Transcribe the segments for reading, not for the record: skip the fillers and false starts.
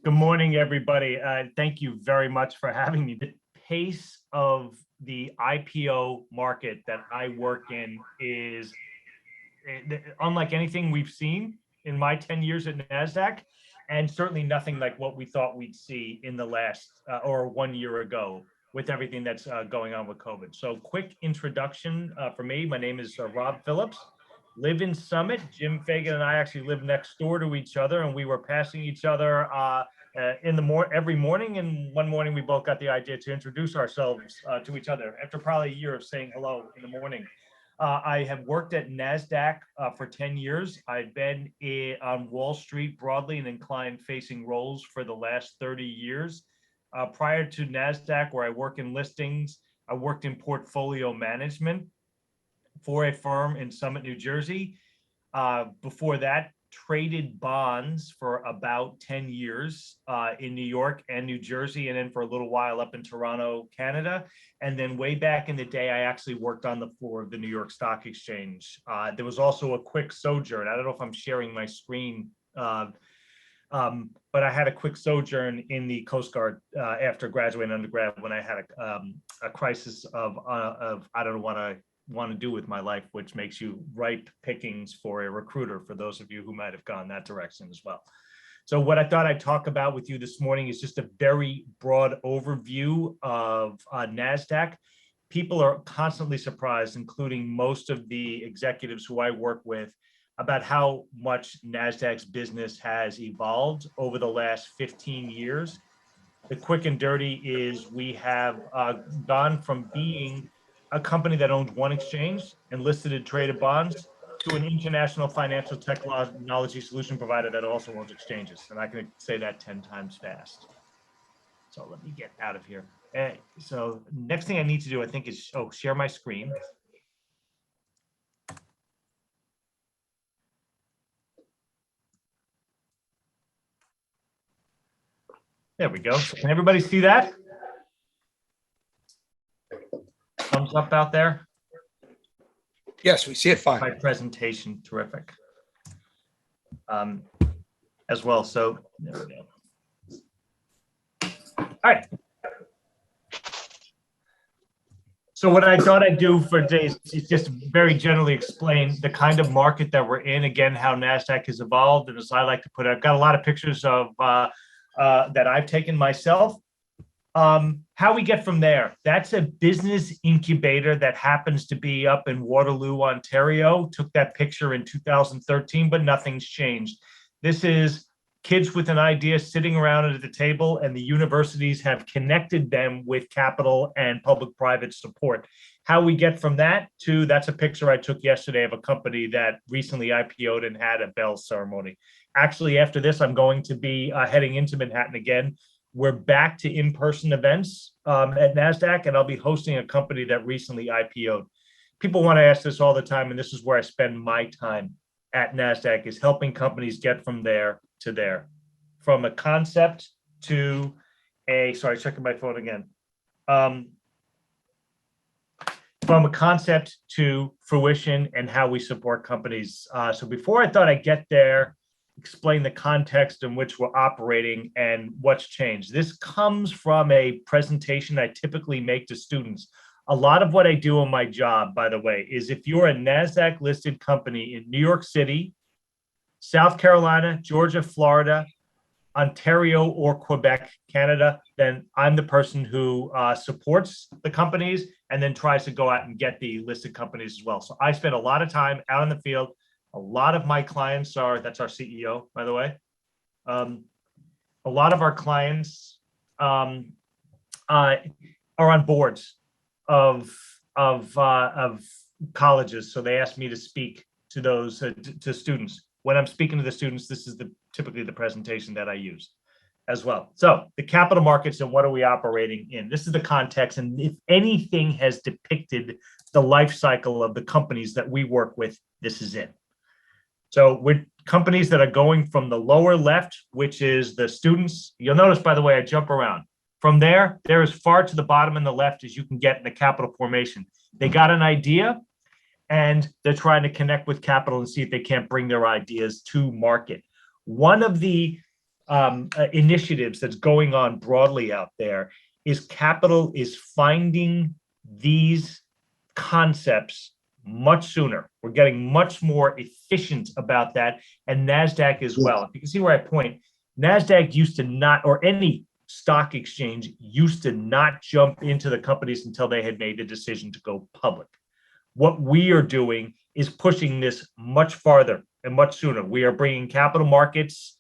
Good morning, everybody. Thank you very much for having me. The pace of the IPO market that I work in is unlike anything we've seen in my 10 years at Nasdaq, and certainly nothing like what we thought we'd see in the last or 1 year ago with everything that's going on with COVID. So quick introduction for me. My name is Rob Phillips. Live in Summit. Jim Fagan and I actually live next door to each other, and we were passing each other every morning. And one morning we both got the idea to introduce ourselves to each other after probably a year of saying hello in the morning. I have worked at Nasdaq for 10 years. I've been on Wall Street broadly and in client-facing roles for the last 30 years. Prior to Nasdaq, where I work in listings, I worked in portfolio management for a firm in Summit, New Jersey. Before that, traded bonds for about 10 years in New York and New Jersey, and then for a little while up in Toronto, Canada. And then way back in the day, I actually worked on the floor of the New York Stock Exchange. There was also a quick sojourn. I don't know if I'm sharing my screen, but I had a quick sojourn in the Coast Guard after graduating undergrad when I had a crisis of I don't know what I want to do with my life, which makes you ripe pickings for a recruiter, for those of you who might have gone that direction as well. So what I thought I'd talk about with you this morning is just a very broad overview of NASDAQ. People are constantly surprised, including most of the executives who I work with, about how much NASDAQ's business has evolved over the last 15 years. The quick and dirty is we have gone from being a company that owned one exchange and listed and traded bonds to an international financial technology solution provider that also owns exchanges. And I can say that 10 times fast. So let me get out of here. So next thing I need to do, I think, is share my screen. There we go. So can everybody see that? Thumbs up out there? Yes, we see it fine. My presentation, terrific. As well, so there we go. All right. So what I thought I'd do for today is just very generally explain the kind of market that we're in, again, how NASDAQ has evolved. And as I like to put it, I've got a lot of pictures of that I've taken myself. How we get from there, that's a business incubator that happens to be up in Waterloo, Ontario. Took that picture in 2013, but nothing's changed. This is kids with an idea sitting around at the table, and the universities have connected them with capital and public-private support. How we get from that to, that's a picture I took yesterday of a company that recently IPO'd and had a bell ceremony. Actually, after this, I'm going to be heading into Manhattan again. We're back to in-person events at NASDAQ, and I'll be hosting a company that recently IPO'd. People want to ask this all the time, and this is where I spend my time at NASDAQ, is helping companies get from there to there. From a concept to a, sorry, checking my phone again. From a concept to fruition and how we support companies. So before I thought I'd get there, explain the context in which we're operating and what's changed. This comes from a presentation I typically make to students. A lot of what I do on my job, by the way, is if you're a NASDAQ listed company in New York City, South Carolina, Georgia, Florida, Ontario, or Quebec, Canada, then I'm the person who supports the companies and then tries to go out and get the listed companies as well. So I spend a lot of time out in the field. A lot of my clients are, that's our CEO, by the way. A lot of our clients are on boards of colleges. So they ask me to speak to those, to students. When I'm speaking to the students, this is typically the presentation that I use as well. So the capital markets and what are we operating in? This is the context. And if anything has depicted the life cycle of the companies that we work with, this is it. So with companies that are going from the lower left, which is the students, you'll notice, by the way, I jump around. From there, they're as far to the bottom and the left as you can get in the capital formation. They got an idea and they're trying to connect with capital and see if they can't bring their ideas to market. One of the initiatives that's going on broadly out there is capital is finding these concepts much sooner. We're getting much more efficient about that, and NASDAQ as well. If you can see where I point, NASDAQ used to not, or any stock exchange used to not jump into the companies until they had made a decision to go public. What we are doing is pushing this much farther and much sooner. We are bringing capital markets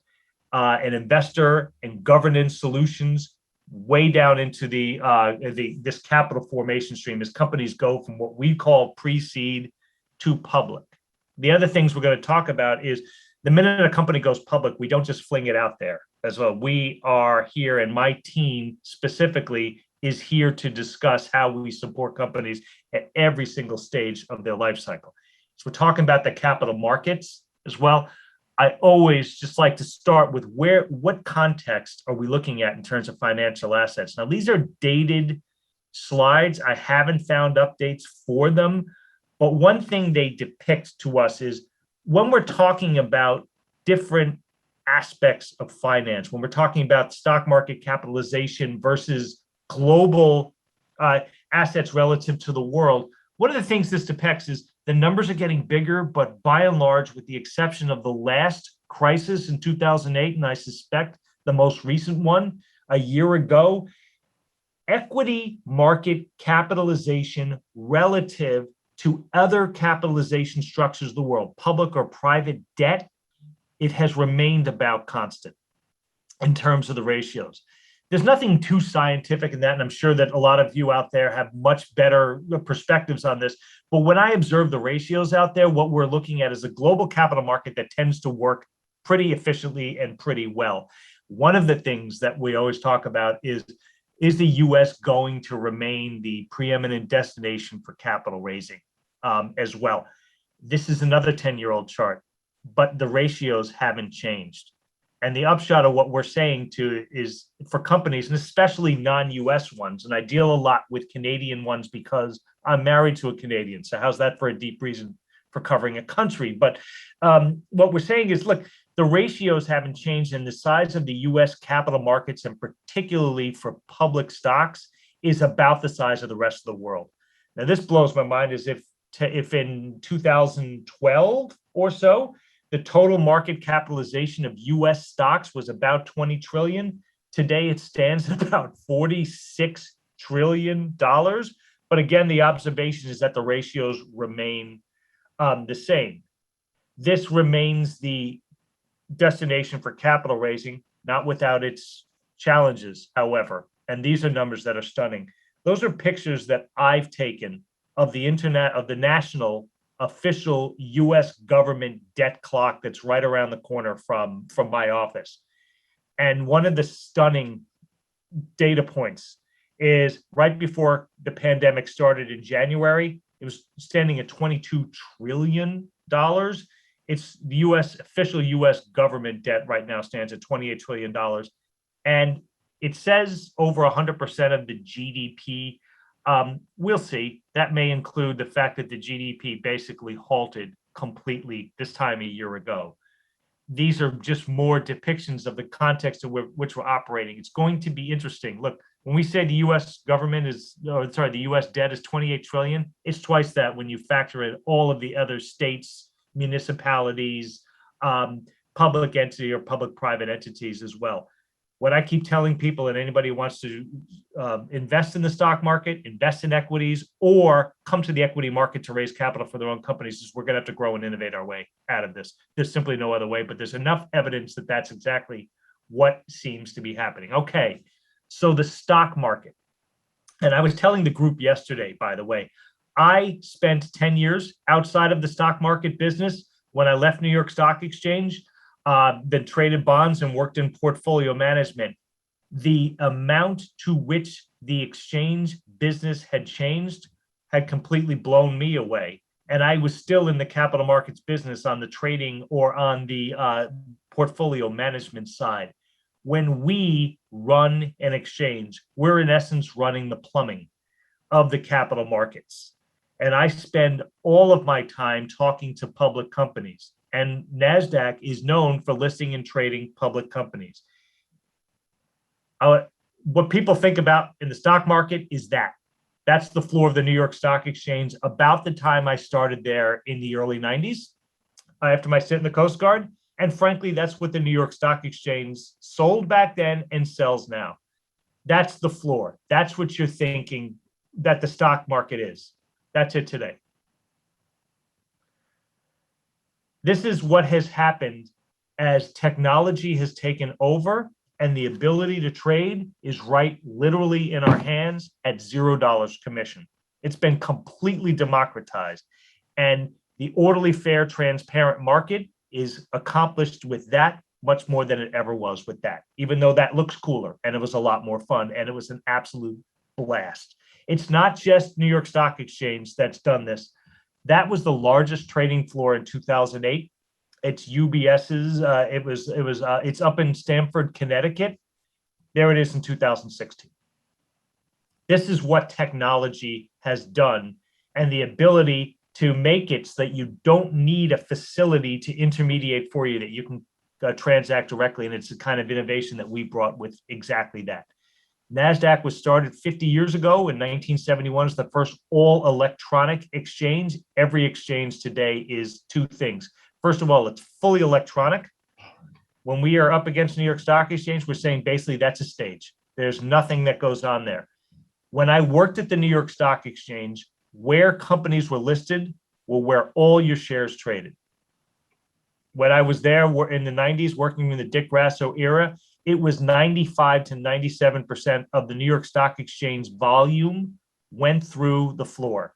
and investor and governance solutions way down into this capital formation stream as companies go from what we call pre-seed to public. The other things we're going to talk about is the minute a company goes public, we don't just fling it out there as well. We are here, and my team specifically is here to discuss how we support companies at every single stage of their life cycle. So we're talking about the capital markets as well. I always just like to start with what context are we looking at in terms of financial assets? Now, these are dated slides. I haven't found updates for them, but one thing they depict to us is when we're talking about different aspects of finance, when we're talking about stock market capitalization versus global assets relative to the world, one of the things this depicts is the numbers are getting bigger, but by and large, with the exception of the last crisis in 2008, and I suspect the most recent one a year ago, equity market capitalization relative to other capitalization structures of the world, public or private debt, it has remained about constant in terms of the ratios. There's nothing too scientific in that, and I'm sure that a lot of you out there have much better perspectives on this. But when I observe the ratios out there, what we're looking at is a global capital market that tends to work pretty efficiently and pretty well. One of the things that we always talk about is the US going to remain the preeminent destination for capital raising as well? This is another 10-year-old chart, but the ratios haven't changed. And the upshot of what we're saying to is for companies, and especially non-US ones, and I deal a lot with Canadian ones because I'm married to a Canadian. So how's that for a deep reason for covering a country? But what we're saying is, look, the ratios haven't changed, and the size of the US capital markets, and particularly for public stocks, is about the size of the rest of the world. Now, this blows my mind as if in 2012 or so, the total market capitalization of US stocks was about 20 trillion. Today, it stands at about $46 trillion. But again, the observation is that the ratios remain the same. This remains the destination for capital raising, not without its challenges, however. And these are numbers that are stunning. Those are pictures that I've taken of the internet, of the national official US government debt clock that's right around the corner from my office. And one of the stunning data points is right before the pandemic started in January, it was standing at $22 trillion. It's the official US government debt right now stands at $28 trillion. And it says over 100% of the GDP. We'll see. That may include the fact that the GDP basically halted completely this time a year ago. These are just more depictions of the context of which we're operating. It's going to be interesting. Look, when we say the US government is, the US debt is 28 trillion, it's twice that when you factor in all of the other states, municipalities, public entity or public-private entities as well. What I keep telling people, and anybody who wants to invest in the stock market, invest in equities, or come to the equity market to raise capital for their own companies, is we're going to have to grow and innovate our way out of this. There's simply no other way, but there's enough evidence that that's exactly what seems to be happening. Okay, so the stock market. And I was telling the group yesterday, by the way, I spent 10 years outside of the stock market business. When I left New York Stock Exchange, then traded bonds and worked in portfolio management. The amount to which the exchange business had changed had completely blown me away. And I was still in the capital markets business on the trading or on the portfolio management side. When we run an exchange, we're in essence running the plumbing of the capital markets. And I spend all of my time talking to public companies. And NASDAQ is known for listing and trading public companies. What people think about in the stock market is that's the floor of the New York Stock Exchange. About the time I started there in the early 90s, after my stint in the Coast Guard. And frankly, that's what the New York Stock Exchange sold back then and sells now. That's the floor. That's what you're thinking that the stock market is. That's it today. This is what has happened as technology has taken over and the ability to trade is right literally in our hands at $0 commission. It's been completely democratized. And the orderly, fair, transparent market is accomplished with that much more than it ever was with that, even though that looks cooler and it was a lot more fun and it was an absolute blast. It's not just New York Stock Exchange that's done this. That was the largest trading floor in 2008. It's UBS's. It's up in Stamford, Connecticut. There it is in 2016. This is what technology has done, and the ability to make it so that you don't need a facility to intermediate for you, that you can transact directly. And it's the kind of innovation that we brought with exactly that. Nasdaq was started 50 years ago in 1971 as the first all electronic exchange. Every exchange today is two things. First of all, it's fully electronic. When we are up against New York Stock Exchange, we're saying basically that's a stage. There's nothing that goes on there. When I worked at the New York Stock Exchange, where companies were listed were where all your shares traded. When I was there in the 90s, working in the Dick Grasso era, it was 95 to 97% of the New York Stock Exchange volume went through the floor.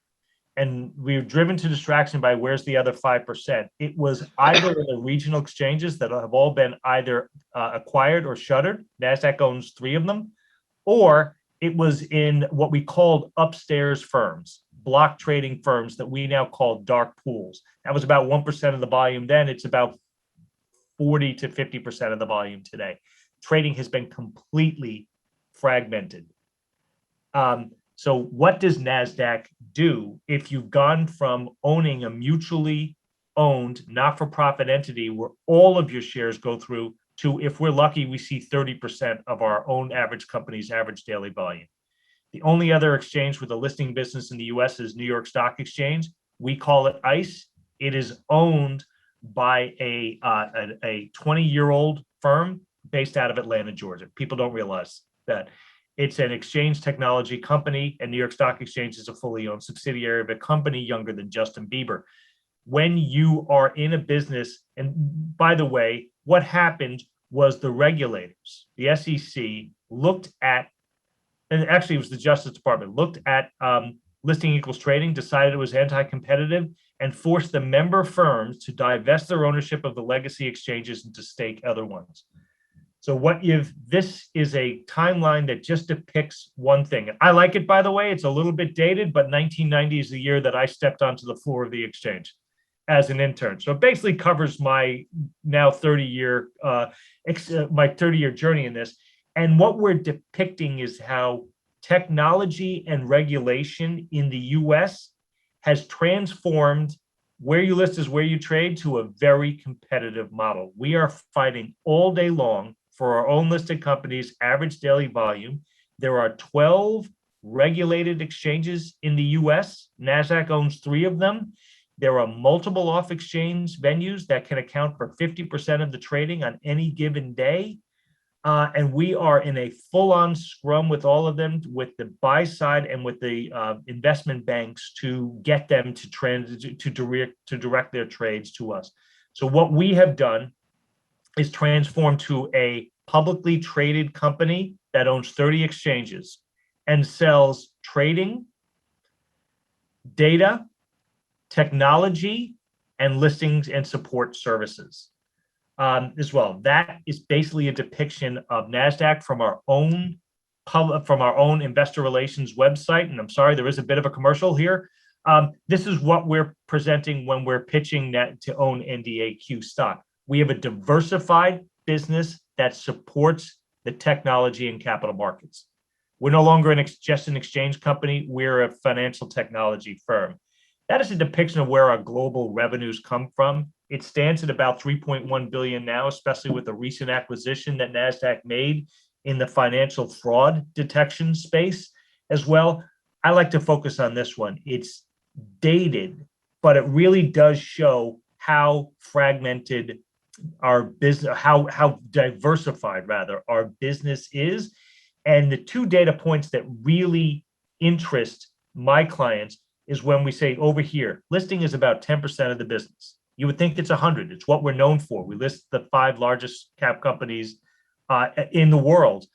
And we were driven to distraction by where's the other 5%. It was either in the regional exchanges that have all been either acquired or shuttered. Nasdaq owns 3 of them, or it was in what we called upstairs firms, block trading firms that we now call dark pools. That was about 1% of the volume then. It's about 40 to 50% of the volume today. Trading has been completely fragmented. So what does NASDAQ do if you've gone from owning a mutually owned not-for-profit entity where all of your shares go through to, if we're lucky, we see 30% of our own average company's average daily volume? The only other exchange with a listing business in the US is New York Stock Exchange. We call it ICE. It is owned by a 20-year-old firm based out of Atlanta, Georgia. People don't realize that. It's an exchange technology company, and New York Stock Exchange is a fully owned subsidiary of a company younger than Justin Bieber. When you are in a business, and by the way, what happened was the regulators, the SEC, looked at, and actually it was the Justice Department, looked at listing equals trading, decided it was anti-competitive, and forced the member firms to divest their ownership of the legacy exchanges and to stake other ones. So this is a timeline that just depicts one thing. I like it, by the way. It's a little bit dated, but 1990 is the year that I stepped onto the floor of the exchange as an intern. So it basically covers my now 30-year journey in this. And what we're depicting is how technology and regulation in the US has transformed where you list is where you trade to a very competitive model. We are fighting all day long for our own listed companies' average daily volume. There are 12 regulated exchanges in the US. NASDAQ owns 3 of them. There are multiple off-exchange venues that can account for 50% of the trading on any given day. And we are in a full-on scrum with all of them, with the buy side and with the investment banks to get them to direct their trades to us. So what we have done is transformed to a publicly traded company that owns 30 exchanges and sells trading, data, technology, and listings and support services as well. That is basically a depiction of NASDAQ from our own investor relations website. And I'm sorry, there is a bit of a commercial here. This is what we're presenting when we're pitching that to own NDAQ stock. We have a diversified business that supports the technology and capital markets. We're no longer just an exchange company. We're a financial technology firm. That is a depiction of where our global revenues come from. It stands at about 3.1 billion now, especially with the recent acquisition that NASDAQ made in the financial fraud detection space as well. I like to focus on this one. It's dated, but it really does show how fragmented our business, how diversified rather our business is. And the two data points that really interest my clients is when we say over here, listing is about 10% of the business. You would think it's 100. It's what we're known for. We list the 5 largest cap companies in the world.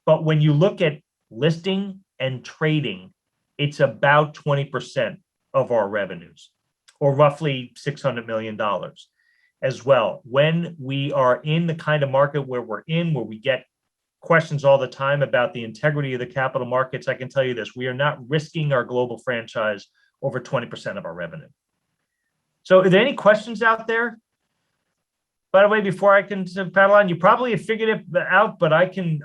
But when you look at listing and trading, it's about 20% of our revenues, or roughly $600 million as well. When we are in the kind of market where we're in, where we get questions all the time about the integrity of the capital markets, I can tell you this: we are not risking our global franchise over 20% of our revenue. So are there any questions out there? By the way, before I can paddle on, you probably have figured it out, but I can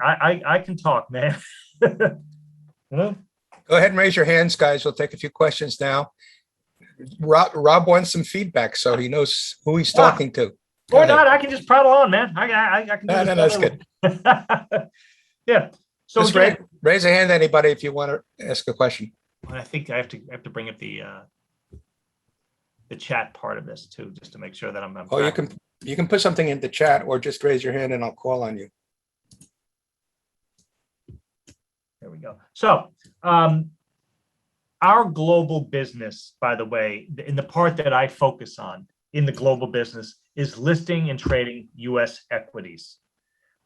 talk, man. Go ahead and raise your hands, guys. We'll take a few questions now. Rob wants some feedback, so he knows who he's talking to. Or not, I can just prattle on, man. I can do no, that's good. Yeah. So just raise a hand, anybody, if you want to ask a question. I think I have to bring up the chat part of this too, just to make sure that I'm. Oh, you can put something in the chat, or just raise your hand and I'll call on you. There we go. So our global business, by the way, in the part that I focus on in the global business, is listing and trading U.S. equities.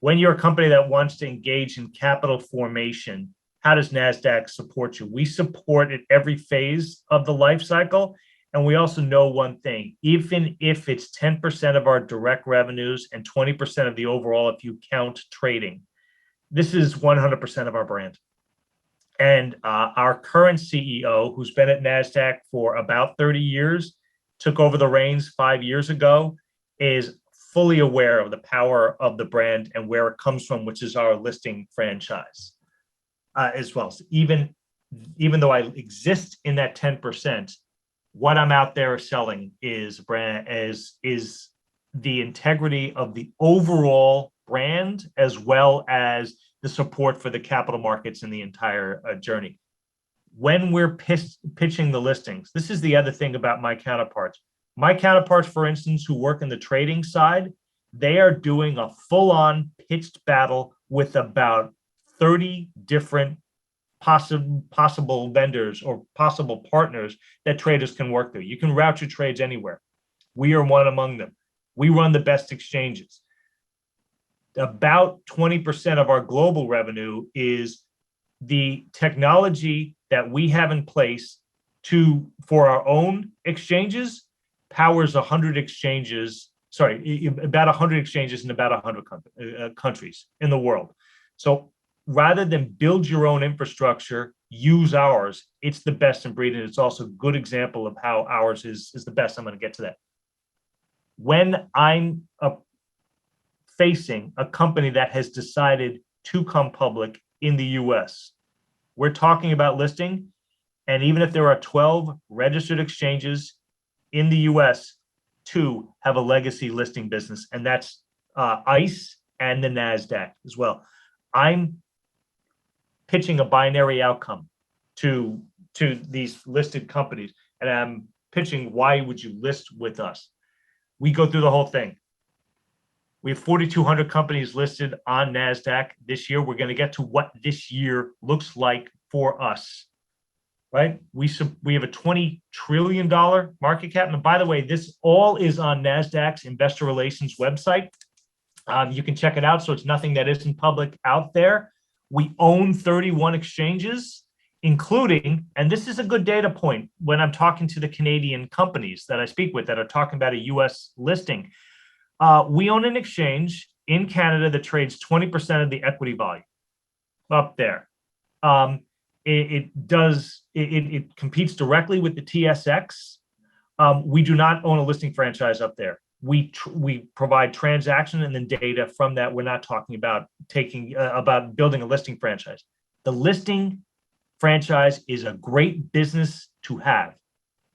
When you're a company that wants to engage in capital formation, how does Nasdaq support you? We support at every phase of the life cycle. And we also know one thing: even if it's 10% of our direct revenues and 20% of the overall, if you count trading, this is 100% of our brand. And our current CEO, who's been at Nasdaq for about 30 years, took over the reins 5 years ago, is fully aware of the power of the brand and where it comes from, which is our listing franchise as well. So even though I exist in that 10%, what I'm out there selling is is the integrity of the overall brand, as well as the support for the capital markets in the entire journey. When we're pitching the listings, this is the other thing about my counterparts. My counterparts, for instance, who work in the trading side, they are doing a full-on pitched battle with about 30 different possible vendors or possible partners that traders can work through. You can route your trades anywhere. We are one among them. We run the best exchanges. About 20% of our global revenue is the technology that we have in place for our own exchanges powers 100 exchanges, about 100 exchanges in about 100 countries in the world. So rather than build your own infrastructure, use ours. It's the best in breed, and it's also a good example of how ours is the best. I'm going to get to that. When I'm facing a company that has decided to come public in the US, we're talking about listing, and even if there are 12 registered exchanges in the US, 2 have a legacy listing business, and that's ICE and the Nasdaq as well. I'm pitching a binary outcome to these listed companies, and I'm pitching, why would you list with us? We go through the whole thing. We have 4,200 companies listed on Nasdaq this year. We're going to get to what this year looks like for us, right? We have a $20 trillion market cap. And by the way, this all is on Nasdaq's investor relations website. You can check it out. So it's nothing that isn't public out there. We own 31 exchanges, including, and this is a good data point when I'm talking to the Canadian companies that I speak with that are talking about a US listing. We own an exchange in Canada that trades 20% of the equity volume up there. It competes directly with the TSX. We do not own a listing franchise up there. We provide transaction and then data from that. We're not talking about about building a listing franchise. The listing franchise is a great business to have.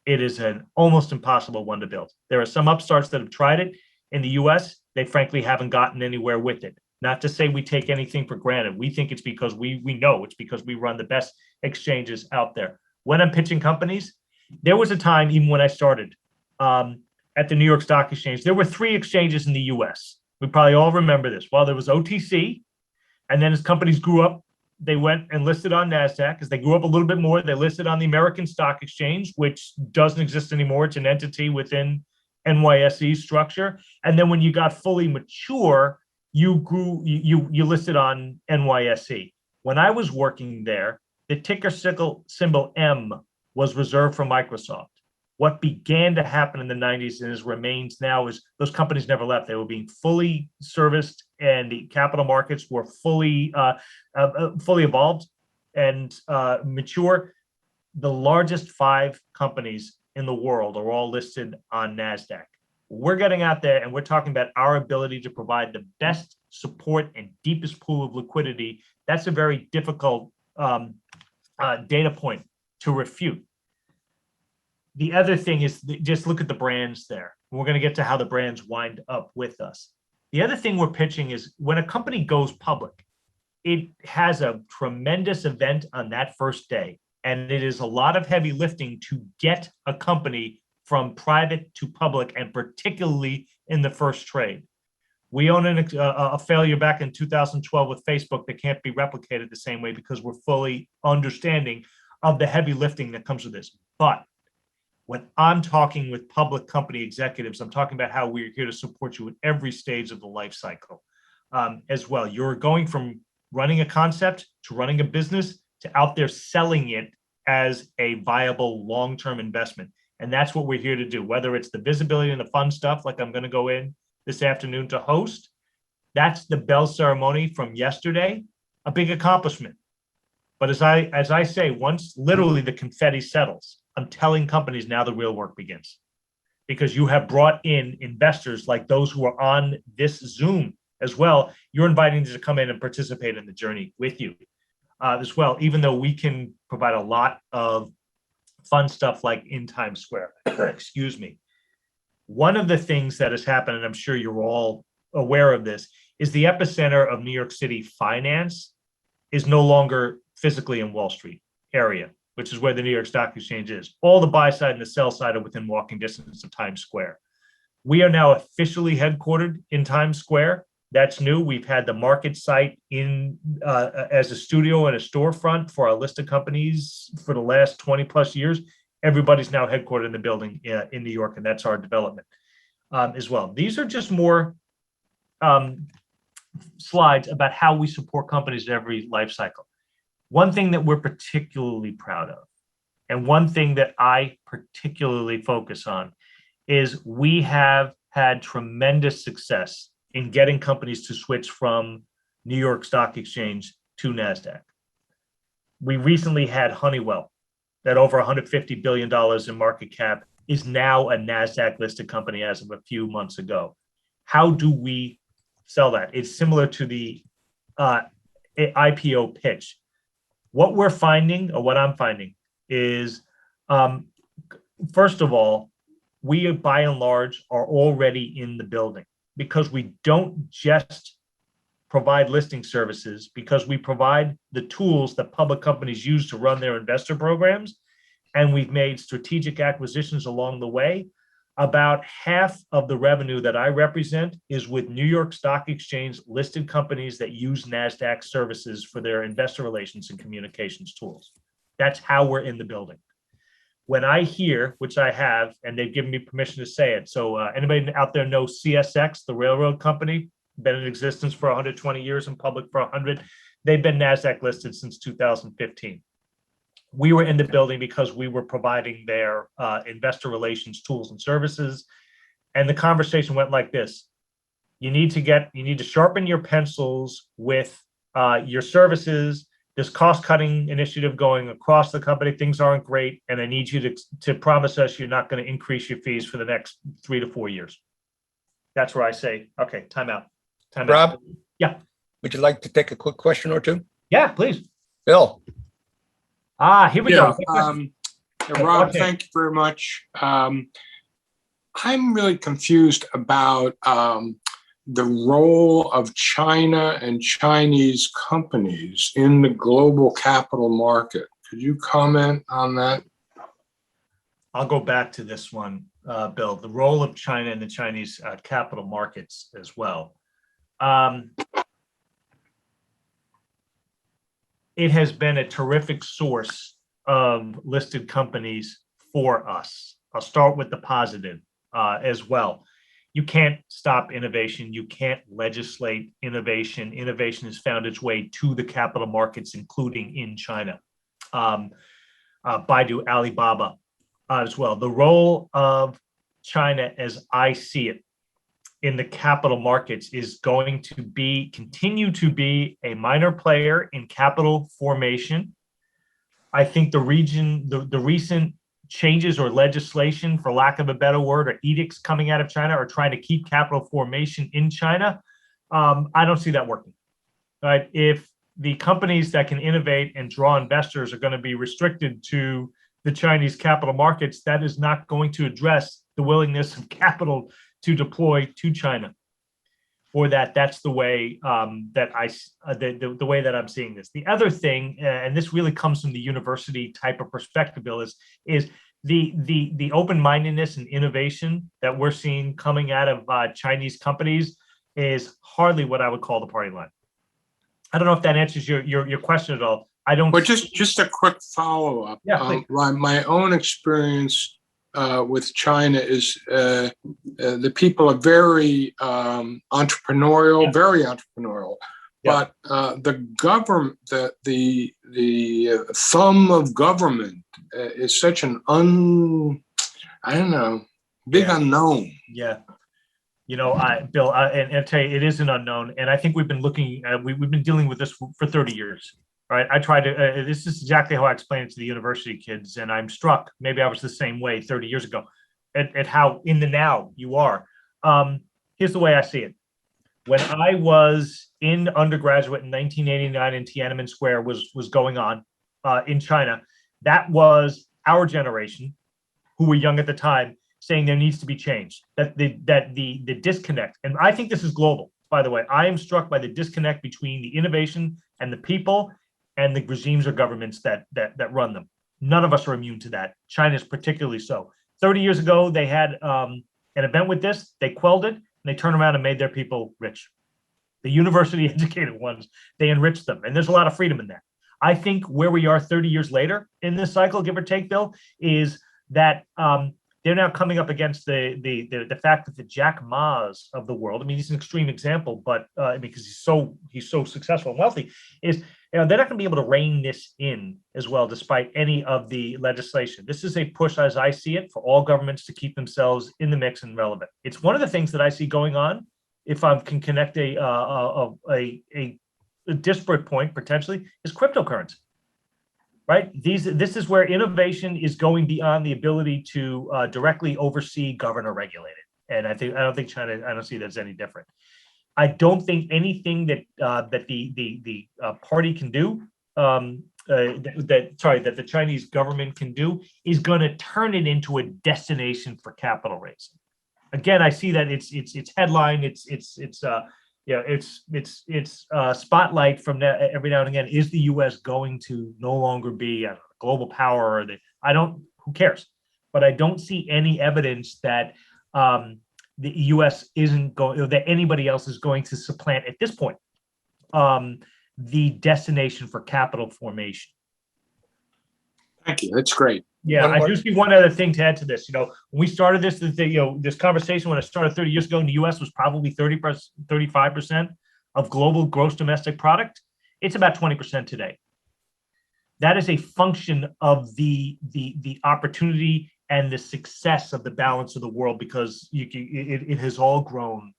It is an almost impossible one to build. There are some upstarts that have tried it in the US. They frankly haven't gotten anywhere with it. Not to say we take anything for granted. We think it's because we know it's because we run the best exchanges out there. When I'm pitching companies, there was a time, even when I started at the New York Stock Exchange, there were 3 exchanges in the US. We probably all remember this. Well, there was OTC, and then as companies grew up, they went and listed on Nasdaq. As they grew up a little bit more, they listed on the American Stock Exchange, which doesn't exist anymore. It's an entity within NYSE's structure. And then when you got fully mature, you listed on NYSE. When I was working there, the ticker symbol M was reserved for Microsoft. What began to happen in the 90s and remains now is those companies never left. They were being fully serviced, and the capital markets were fully evolved and mature. The largest 5 companies in the world are all listed on NASDAQ. We're getting out there and we're talking about our ability to provide the best support and deepest pool of liquidity. That's a very difficult data point to refute. The other thing is just look at the brands there. We're going to get to how the brands wind up with us. The other thing we're pitching is when a company goes public, it has a tremendous event on that first day. And it is a lot of heavy lifting to get a company from private to public, and particularly in the first trade. We own a failure back in 2012 with Facebook that can't be replicated the same way because we're fully understanding of the heavy lifting that comes with this. But when I'm talking with public company executives, I'm talking about how we're here to support you at every stage of the life cycle as well. You're going from running a concept to running a business to out there selling it as a viable long-term investment. And that's what we're here to do, whether it's the visibility and the fun stuff like I'm going to go in this afternoon to host. That's the bell ceremony from yesterday, a big accomplishment. But as I say, once literally the confetti settles, I'm telling companies now the real work begins, because you have brought in investors like those who are on this Zoom as well. You're inviting them to come in and participate in the journey with you as well, even though we can provide a lot of fun stuff like in Times Square. Excuse me. One of the things that has happened, and I'm sure you're all aware of this, is the epicenter of New York City finance is no longer physically in Wall Street area, which is where the New York Stock Exchange is. All the buy side and the sell side are within walking distance of Times Square. We are now officially headquartered in Times Square. That's new. We've had the market site in as a studio and a storefront for our listed companies for the last 20 plus years. Everybody's now headquartered in the building in New York, and that's our development as well. These are just more slides about how we support companies at every life cycle. One thing that we're particularly proud of, and one thing that I particularly focus on, is we have had tremendous success in getting companies to switch from New York Stock Exchange to NASDAQ. We recently had Honeywell, that over $150 billion in market cap is now a NASDAQ listed company as of a few months ago. How do we sell that? It's similar to the IPO pitch. What we're finding, or what I'm finding, is first of all, we by and large are already in the building, because we don't just provide listing services, because we provide the tools that public companies use to run their investor programs. And we've made strategic acquisitions along the way. About half of the revenue that I represent is with New York Stock Exchange listed companies that use NASDAQ services for their investor relations and communications tools. That's how we're in the building. When I hear, which I have, and they've given me permission to say it. So anybody out there know CSX, the railroad company, been in existence for 120 years and public for 100. They've been NASDAQ listed since 2015. We were in the building because we were providing their investor relations tools and services. And the conversation went like this. You need to sharpen your pencils with your services. This cost-cutting initiative going across the company, things aren't great. And I need you to promise us you're not going to increase your fees for the next 3 to 4 years. That's where I say, okay, time out. Rob? Yeah. Would you like to take a quick question or two? Yeah, please. Bill? Here we go. Rob, okay. Thank you very much. I'm really confused about the role of China and Chinese companies in the global capital market. Could you comment on that? I'll go back to this one, Bill, the role of China in the Chinese capital markets as well. It has been a terrific source of listed companies for us. I'll start with the positive as well. You can't stop innovation. You can't legislate innovation. Innovation has found its way to the capital markets, including in China. Baidu, Alibaba as well. The role of China, as I see it, in the capital markets is going to continue to be a minor player in capital formation. I think the recent changes or legislation, for lack of a better word, or edicts coming out of China are trying to keep capital formation in China. I don't see that working. Right? If the companies that can innovate and draw investors are going to be restricted to the Chinese capital markets, that is not going to address the willingness of capital to deploy to China. Or that's the way the way that I'm seeing this. The other thing, and this really comes from the university type of perspective, Bill, is the open-mindedness and innovation that we're seeing coming out of Chinese companies is hardly what I would call the party line. I don't know if that answers your question at all. I don't. But just a quick follow-up. Yeah, my own experience with China is the people are very entrepreneurial, Yeah. very entrepreneurial. Yeah. But the government, the thumb of government is such an big unknown. Yeah. You know, Bill, and I tell you, it is an unknown, and I think we've been looking. We've been dealing with this for 30 years. Right. I tried to, this is exactly how I explain it to the university kids. And I'm struck, maybe I was the same way 30 years ago, at how in the now you are. Here's the way I see it. When I was in undergraduate in 1989 and Tiananmen Square was going on in China, that was our generation, who were young at the time, saying there needs to be change, that the disconnect. And I think this is global, by the way. I am struck by the disconnect between the innovation and the people and the regimes or governments that run them. None of us are immune to that. China's particularly so. 30 years ago, they had an event with this, they quelled it, and they turned around and made their people rich. The university educated ones, they enriched them, and there's a lot of freedom in that. I think where we are 30 years later in this cycle, give or take, Bill, is that they're now coming up against the fact that the Jack Ma's of the world, I mean, he's an extreme example, but because he's so successful and wealthy, is they're not going to be able to rein this in as well, despite any of the legislation. This is a push, as I see it, for all governments to keep themselves in the mix and relevant. It's one of the things that I see going on. If I can connect a disparate point potentially, is cryptocurrency. Right? This is where innovation is going beyond the ability to directly oversee, govern, or regulate it. And I don't think China. I don't see that's any different. I don't think anything that the party can do, that the Chinese government can do, is going to turn it into a destination for capital raising. Again, I see that it's headline. It's spotlight from every now and again. Is the U.S. going to no longer be a global power? Who cares? But I don't see any evidence that the U.S. isn't going, that anybody else is going to supplant at this point the destination for capital formation. Thank you. That's great. Yeah, I do see one other thing to add to this. When we started this conversation, when it started 30 years ago in the U.S. was probably 35% of global gross domestic product. It's about 20% today. That is a function of the opportunity and the success of the balance of the world, because it has all grown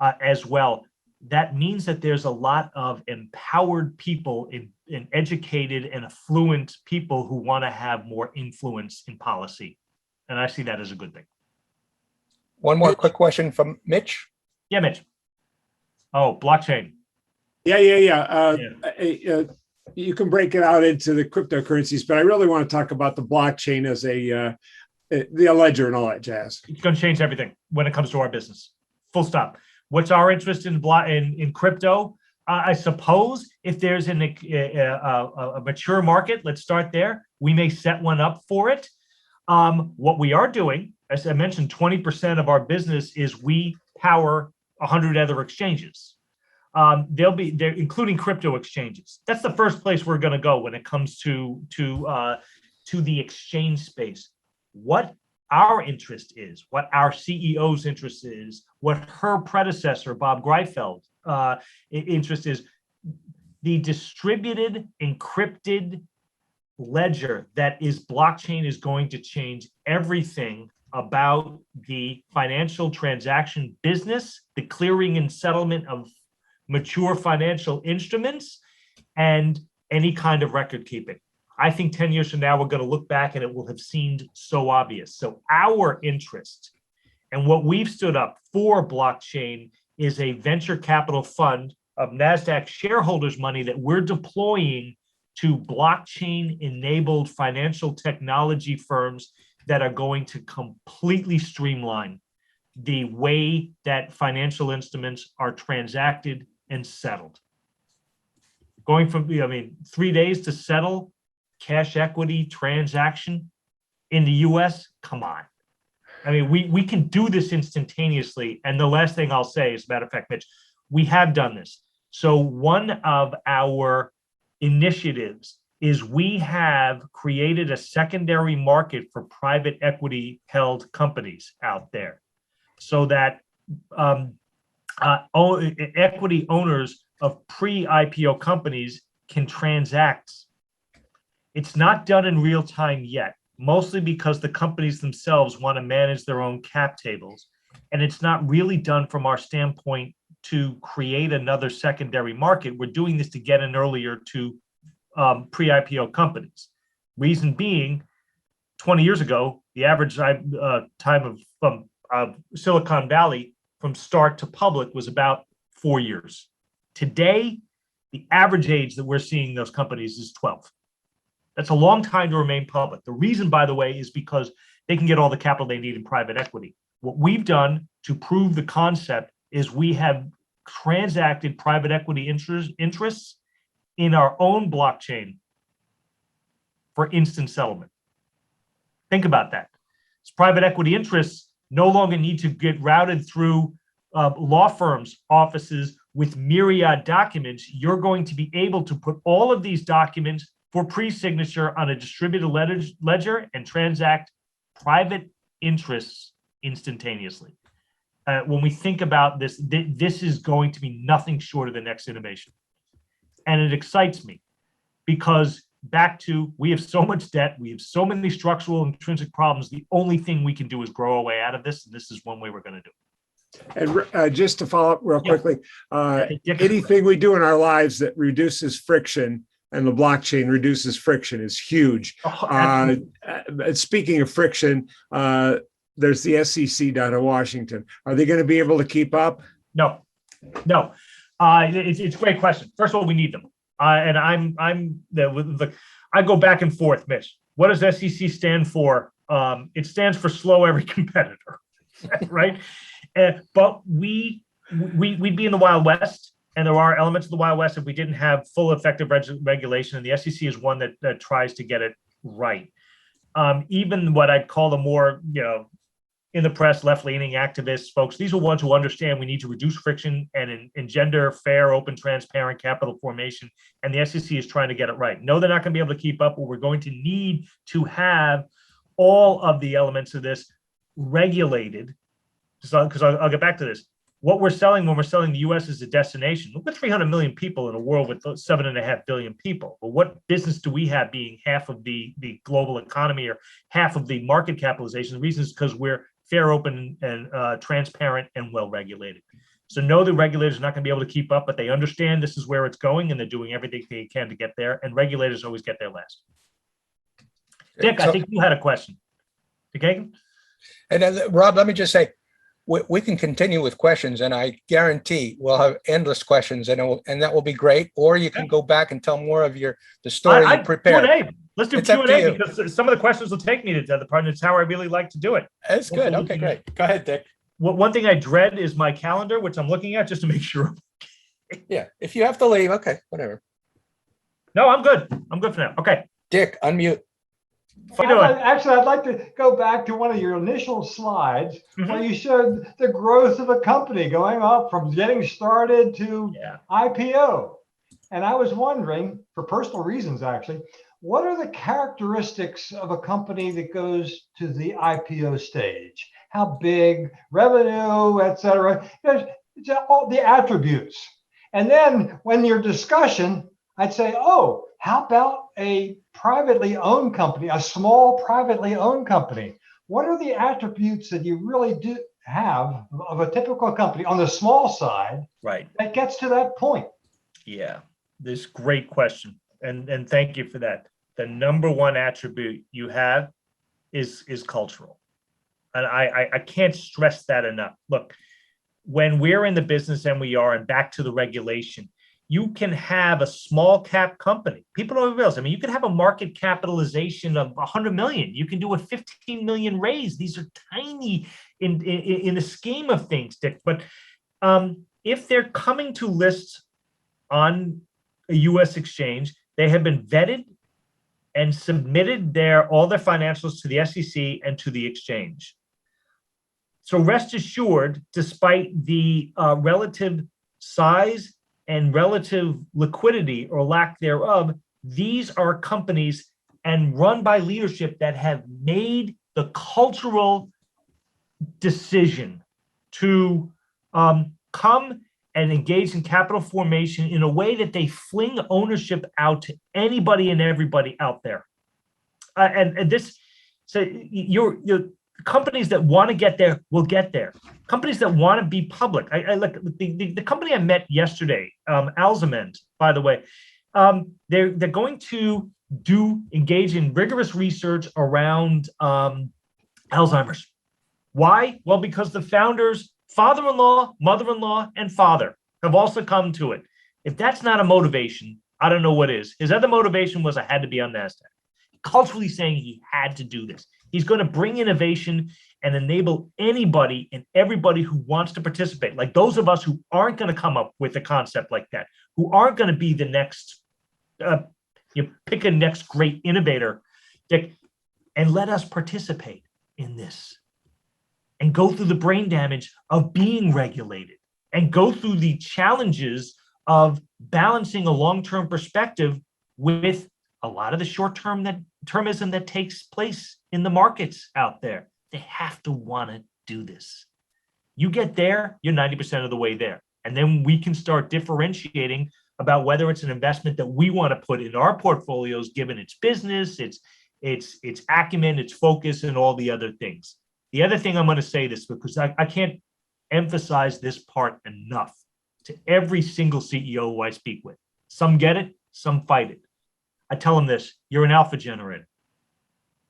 as well. That means that there's a lot of empowered people in educated and affluent people who want to have more influence in policy. And I see that as a good thing. One more quick question from Mitch. Yeah, Mitch. Oh, blockchain. Yeah. You can break it out into the cryptocurrencies, but I really want to talk about the blockchain as the ledger and all that jazz. It's going to change everything when it comes to our business. Full stop. What's our interest in crypto? I suppose if there's a mature market, let's start there. We may set one up for it. What we are doing, as I mentioned, 20% of our business is we power 100 other exchanges. They're including crypto exchanges. That's the first place we're going to go when it comes to the exchange space. What our interest is, what our CEO's interest is, what her predecessor, Bob Greifeld, interest is, the distributed, encrypted ledger that is blockchain is going to change everything about the financial transaction business, the clearing and settlement of mature financial instruments, and any kind of record keeping. I think 10 years from now, we're going to look back and it will have seemed so obvious. So our interest and what we've stood up for blockchain is a venture capital fund of Nasdaq shareholders' money that we're deploying to blockchain-enabled financial technology firms that are going to completely streamline the way that financial instruments are transacted and settled. Going from, 3 days to settle cash equity transaction in the US, come on. We can do this instantaneously. And the last thing I'll say, as a matter of fact, Mitch, we have done this. So one of our initiatives is we have created a secondary market for private equity held companies out there so that equity owners of pre-IPO companies can transact. It's not done in real time yet, mostly because the companies themselves want to manage their own cap tables. And it's not really done from our standpoint to create another secondary market. We're doing this to get in earlier to pre-IPO companies. Reason being, 20 years ago, the average time of Silicon Valley from start to public was about 4 years. Today, the average age that we're seeing those companies is 12. That's a long time to remain public. The reason, by the way, is because they can get all the capital they need in private equity. What we've done to prove the concept is we have transacted private equity interests in our own blockchain for instant settlement. Think about that. It's private equity interests no longer need to get routed through law firms' offices with myriad documents. You're going to be able to put all of these documents for pre-signature on a distributed ledger and transact private interests instantaneously. When we think about this, this is going to be nothing short of the next innovation. And it excites me because back to, we have so much debt, we have so many structural intrinsic problems. The only thing we can do is grow our way out of this. And this is one way we're going to do it. And just to follow up real quickly, anything we do in our lives that reduces friction, and the blockchain reduces friction, is huge. Speaking of friction, there's the SEC down in Washington. Are they going to be able to keep up? No. It's a great question. First of all, we need them. And I go back and forth, Mitch. What does SEC stand for? It stands for slow every competitor, right? But we'd be in the Wild West, and there are elements of the Wild West if we didn't have full effective regulation, and the SEC is one that tries to get it right. Even what I'd call the more, in the press, left-leaning activists, folks, these are ones who understand we need to reduce friction and engender fair, open, transparent capital formation, and the SEC is trying to get it right. No, they're not going to be able to keep up, but we're going to need to have all of the elements of this regulated. Because I'll get back to this. What we're selling when we're selling the U.S. as a destination, look at 300 million people in a world with 7.5 billion people. But what business do we have being half of the global economy or half of the market capitalization? The reason is because we're fair, open, and transparent and well-regulated. So no, the regulators are not going to be able to keep up, but they understand this is where it's going, and they're doing everything they can to get there, and regulators always get there last. Dick, I think you had a question. Okay? And then, Rob, let me just say, we can continue with questions, and I guarantee we'll have endless questions, and that will be great. Or you can go back and tell more of the story you prepared. Q&A. Let's do Q&A because some of the questions will take me to the other part, and it's how I really like to do it. That's good. Okay, great. Go ahead, Dick. one thing I dread is my calendar, which I'm looking at just to make sure. Yeah, if you have to leave, okay, whatever. No, I'm good. I'm good for now. Okay. Dick, unmute. How you doing? Actually, I'd like to go back to one of your initial slides where Mhm. you showed the growth of a company going up from getting started to Yeah. IPO. And I was wondering, for personal reasons actually, what are the characteristics of a company that goes to the IPO stage? How big, revenue, et cetera? It's all the attributes. And then when your discussion, I'd say, oh, how about a privately owned company, a small privately owned company? What are the attributes that you really do have of a typical company on the small side Right. that gets to that point? Yeah. This great question. And thank you for that. The number one attribute you have is cultural. And I can't stress that enough. Look, when we're in the business and we are, and back to the regulation, you can have a small cap company. People don't realize. I mean, you can have a market capitalization of 100 million. You can do a 15 million raise. These are tiny in the scheme of things, Dick. But if they're coming to list on a U.S. exchange, they have been vetted and submitted all their financials to the SEC and to the exchange. So rest assured, despite the relative size and relative liquidity or lack thereof, these are companies and run by leadership that have made the cultural decision to come and engage in capital formation in a way that they fling ownership out to anybody and everybody out there. And this, so you're companies that want to get there will get there. Companies that want to be public. I like the company I met yesterday, Alzament, by the way. They're going to engage in rigorous research around Alzheimer's. Why? Well, because the founders, father-in-law, mother-in-law, and father have also come to it. If that's not a motivation, I don't know what is. His other motivation was I had to be on Nasdaq. Culturally saying he had to do this. He's going to bring innovation and enable anybody and everybody who wants to participate, like those of us who aren't going to come up with a concept like that, who aren't going to be the next, you pick a next great innovator, Dick, and let us participate in this and go through the brain damage of being regulated and go through the challenges of balancing a long-term perspective with a lot of the short-termism that takes place in the markets out there. They have to want to do this. You get there, you're 90% of the way there. And then we can start differentiating about whether it's an investment that we want to put in our portfolios, given its business, its acumen, its focus, and all the other things. The other thing I'm going to say this because I can't emphasize this part enough to every single CEO who I speak with. Some get it, some fight it. I tell them this, you're an alpha generator.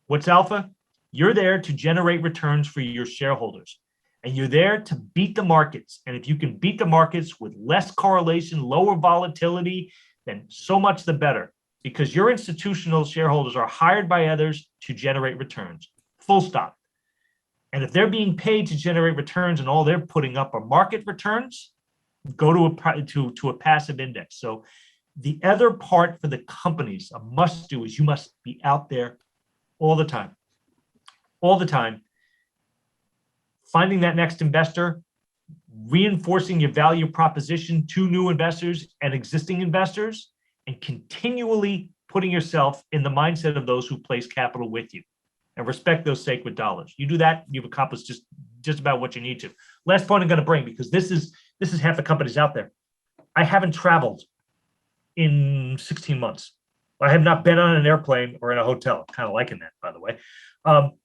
What's alpha? You're there to generate returns for your shareholders. And you're there to beat the markets. And if you can beat the markets with less correlation, lower volatility, then so much the better. Because your institutional shareholders are hired by others to generate returns. Full stop. And if they're being paid to generate returns and all they're putting up are market returns, go to a passive index. So the other part for the companies, a must do, is you must be out there all the time, finding that next investor, reinforcing your value proposition to new investors and existing investors, and continually putting yourself in the mindset of those who place capital with you and respect those sacred dollars. You do that, you've accomplished just about what you need to. Last point I'm going to bring, because this is half the companies out there. I haven't traveled in 16 months. I have not been on an airplane or in a hotel. Kind of liking that, by the way.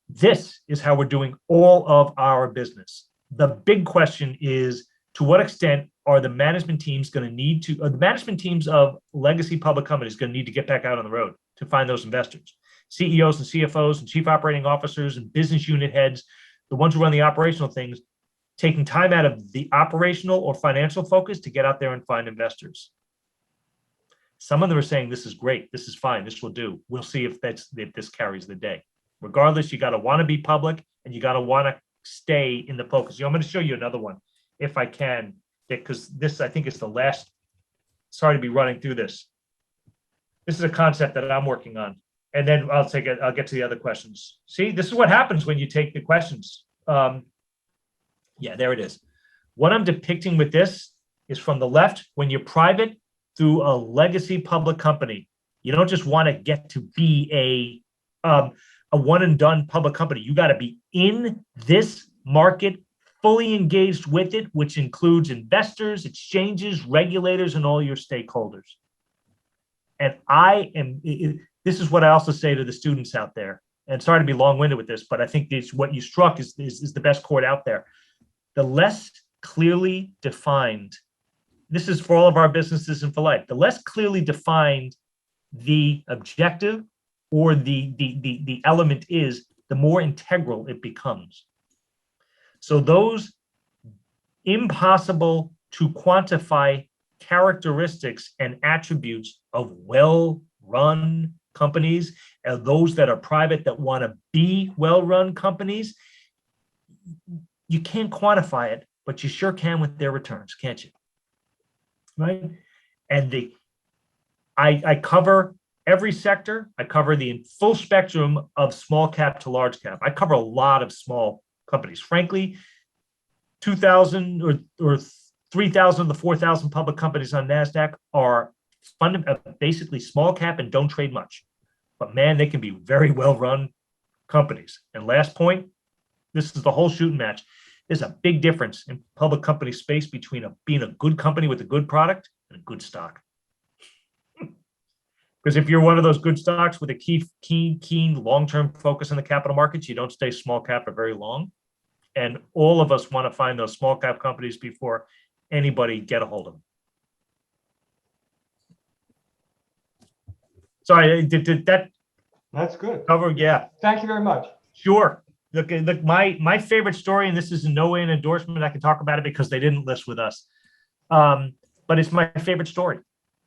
This is how we're doing all of our business. The big question is, to what extent are the management teams going to need to, the management teams of legacy public companies going to need to get back out on the road to find those investors? CEOs and CFOs and chief operating officers and business unit heads, the ones who run the operational things, taking time out of the operational or financial focus to get out there and find investors. Some of them are saying, this is great, this is fine, this will do. We'll see if this carries the day. Regardless, you got to want to be public and you got to want to stay in the focus. I'm going to show you another one if I can, because this, I think, is the last. Sorry to be running through this. This is a concept that I'm working on, and then I'll get to the other questions. See, this is what happens when you take the questions. Yeah, there it is. What I'm depicting with this is from the left, when you're private through a legacy public company. You don't just want to get to be a one and done public company. You got to be in this market, fully engaged with it, which includes investors, exchanges, regulators, and all your stakeholders. And this is what I also say to the students out there. And sorry to be long-winded with this, but I think what you struck is the best chord out there. The less clearly defined, this is for all of our businesses and for life, the less clearly defined the objective or the element is, the more integral it becomes. So those impossible to quantify characteristics and attributes of well-run companies, and those that are private that want to be well-run companies, you can't quantify it, but you sure can with their returns, can't you? Right? And I cover every sector. I cover the full spectrum of small cap to large cap. I cover a lot of small companies. Frankly, 2,000 or 3,000 of the 4,000 public companies on Nasdaq are basically small cap and don't trade much. But man, they can be very well run companies. And last point, this is the whole shooting match. There's a big difference in public company space between being a good company with a good product and a good stock. Because if you're one of those good stocks with a keen long-term focus on the capital markets, you don't stay small cap for very long. And all of us want to find those small cap companies before anybody get a hold of them. Sorry, did that? That's good. Cover? Yeah. Thank you very much. Sure. Look, my favorite story, and this is in no way an endorsement, I can talk about it because they didn't list with us. But it's my favorite story.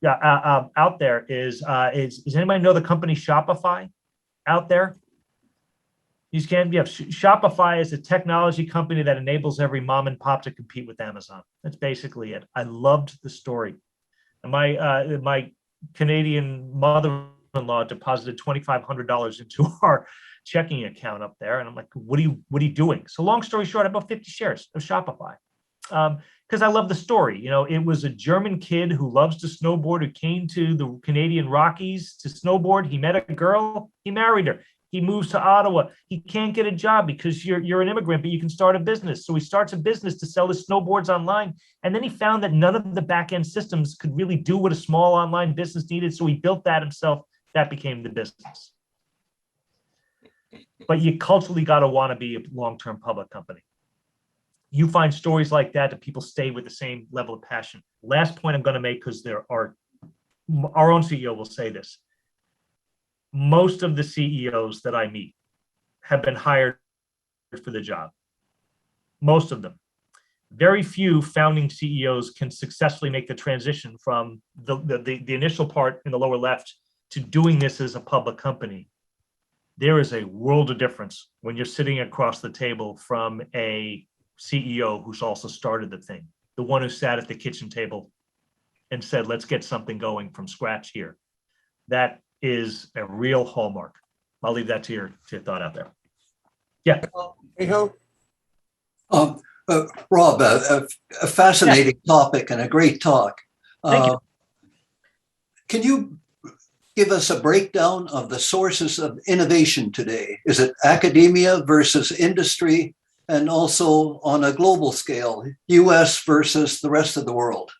Out there is does anybody know the company Shopify out there? Shopify is a technology company that enables every mom and pop to compete with Amazon. That's basically it. I loved the story. And my Canadian mother-in-law deposited $2,500 into our checking account up there, and I'm like, what are you doing? So long story short, I bought 50 shares of Shopify. Because I love the story. You know, it was a German kid who loves to snowboard, who came to the Canadian Rockies to snowboard. He met a girl, he married her. He moves to Ottawa. He can't get a job because you're an immigrant, but you can start a business. So he starts a business to sell his snowboards online. And then he found that none of the back-end systems could really do what a small online business needed. So he built that himself. That became the business. But you culturally got to want to be a long-term public company. You find stories like that people stay with the same level of passion. Last point I'm going to make, because our own CEO will say this. Most of the CEOs that I meet have been hired for the job. Most of them. Very few founding CEOs can successfully make the transition from the initial part in the lower left to doing this as a public company. There is a world of difference when you're sitting across the table from a CEO who's also started the thing, the one who sat at the kitchen table and said, let's get something going from scratch here. That is a real hallmark. I'll leave that to your thought out there. Yeah. Rob, a fascinating topic and a great talk. Thank you. Can you give us a breakdown of the sources of innovation today? Is it academia versus industry? And also on a global scale, US versus the rest of the world?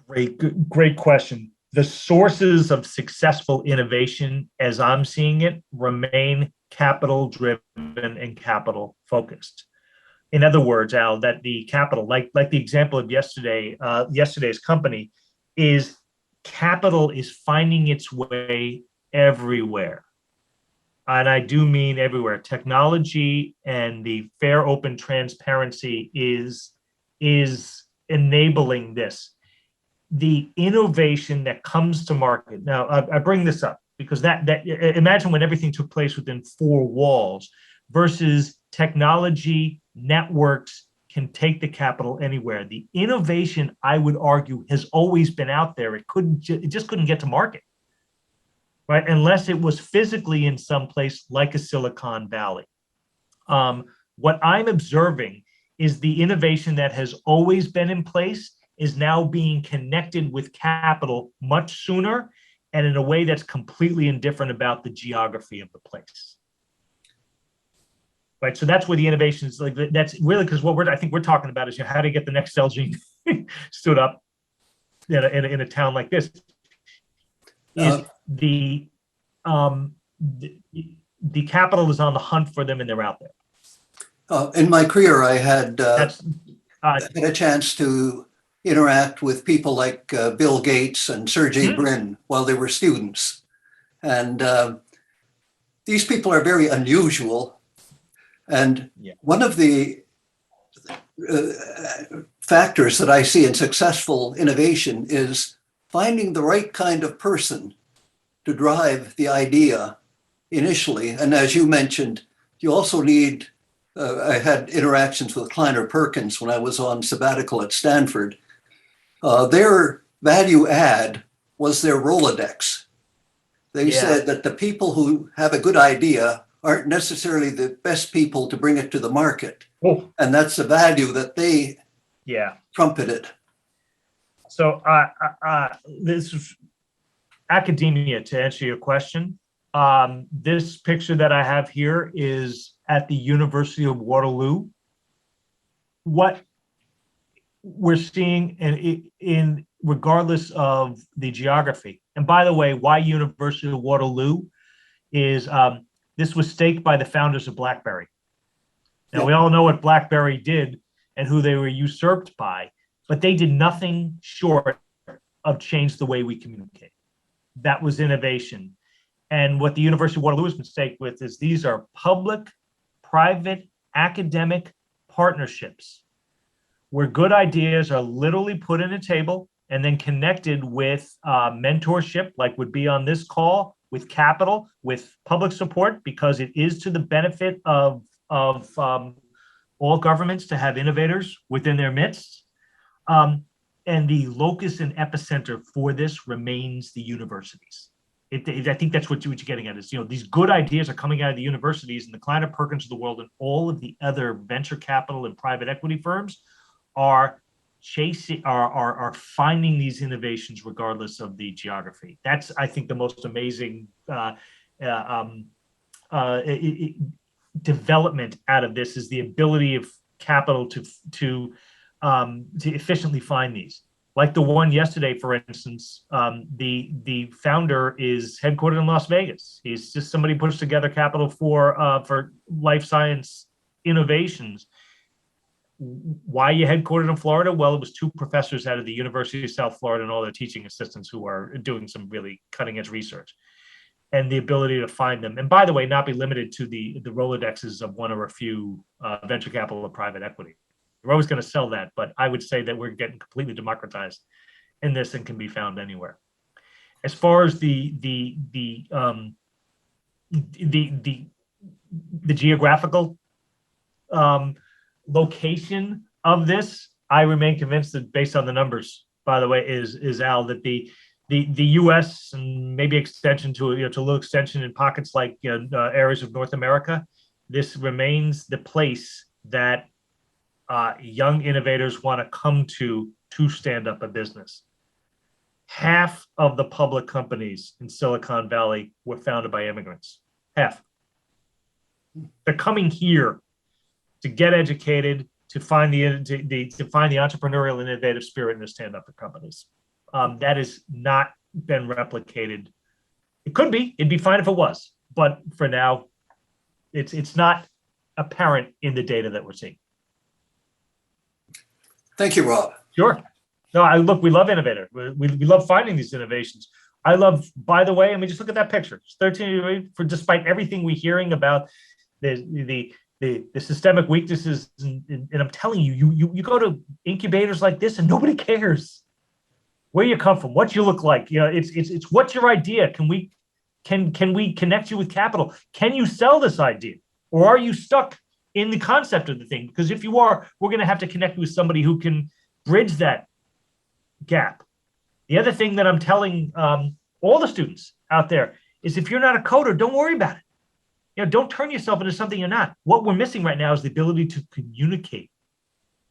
Great question. The sources of successful innovation, as I'm seeing it, remain capital driven and capital focused. In other words, Al, that the capital, like the example of yesterday's company, is capital is finding its way everywhere. And I do mean everywhere. Technology and the fair, open transparency is enabling this. The innovation that comes to market. Now, I bring this up because that imagine when everything took place within four walls versus technology, networks can take the capital anywhere. The innovation, I would argue, has always been out there. It just couldn't get to market, right? Unless it was physically in some place like a Silicon Valley. What I'm observing is the innovation that has always been in place is now being connected with capital much sooner and in a way that's completely indifferent about the geography of the place. Right, so that's where the innovation is. Like that's really because what I think we're talking about is how to get the next cell gene stood up in a town like this. Is the capital is on the hunt for them and they're out there. In my career, I had a chance to interact with people like Bill Gates and Sergey Brin while they were students, and these people are very unusual. And one of the factors that I see in successful innovation is finding the right kind of person to drive the idea initially. And as you mentioned, you also need, I had interactions with Kleiner Perkins when I was on sabbatical at Stanford. Their value add was their Rolodex. They said that the people who have a good idea aren't necessarily the best people to bring it to the market. Oh. And that's the value that they trumpeted. So this is academia, to answer your question. This picture that I have here is at the University of Waterloo. What we're seeing in regardless of the geography, and by the way, why University of Waterloo is this was staked by the founders of BlackBerry. Now, we all know what BlackBerry did and who they were usurped by, but they did nothing short of change the way we communicate. That was innovation. And what the University of Waterloo has been staked with is these are public, private, academic partnerships where good ideas are literally put in a table and then connected with mentorship, like would be on this call, with capital, with public support, because it is to the benefit of all governments to have innovators within their midst. And the locus and epicenter for this remains the universities. I think that's what you're getting at is, these good ideas are coming out of the universities, and the Kleiner Perkins of the world and all of the other venture capital and private equity firms are finding these innovations regardless of the geography. That's, I think, the most amazing development out of this is the ability of capital to efficiently find these. Like the one yesterday, for instance, the founder is headquartered in Las Vegas. He's just somebody puts together capital for life science innovations. Why are you headquartered in Florida? Well, it was two professors out of the University of South Florida and all their teaching assistants who are doing some really cutting edge research, and the ability to find them. And by the way, not be limited to the Rolodexes of one or a few venture capital or private equity. We're always going to sell that, but I would say that we're getting completely democratized in this and can be found anywhere. As far as the geographical location of this, I remain convinced that, based on the numbers, by the way, is Al, that the U.S. and maybe extension to a little extension in pockets like areas of North America, this remains the place that young innovators want to come to stand up a business. Half of the public companies in Silicon Valley were founded by immigrants. Half. They're coming here to get educated, to find the entrepreneurial innovative spirit and to stand up for companies. That has not been replicated. It could be. It'd be fine if it was, but for now, it's not apparent in the data that we're seeing. Thank you, Rob. Sure. No, we love innovators. We love finding these innovations. I love, by the way, I mean, just look at that picture. It's 13, despite everything we're hearing about the systemic weaknesses, and I'm telling you, you go to incubators like this and nobody cares where you come from, what you look like. It's what's your idea? Can we connect you with capital? Can you sell this idea, or are you stuck in the concept of the thing, because if you are, we're going to have to connect with somebody who can bridge that gap. The other thing that I'm telling all the students out there is if you're not a coder, don't worry about it. You know, don't turn yourself into something you're not. What we're missing right now is the ability to communicate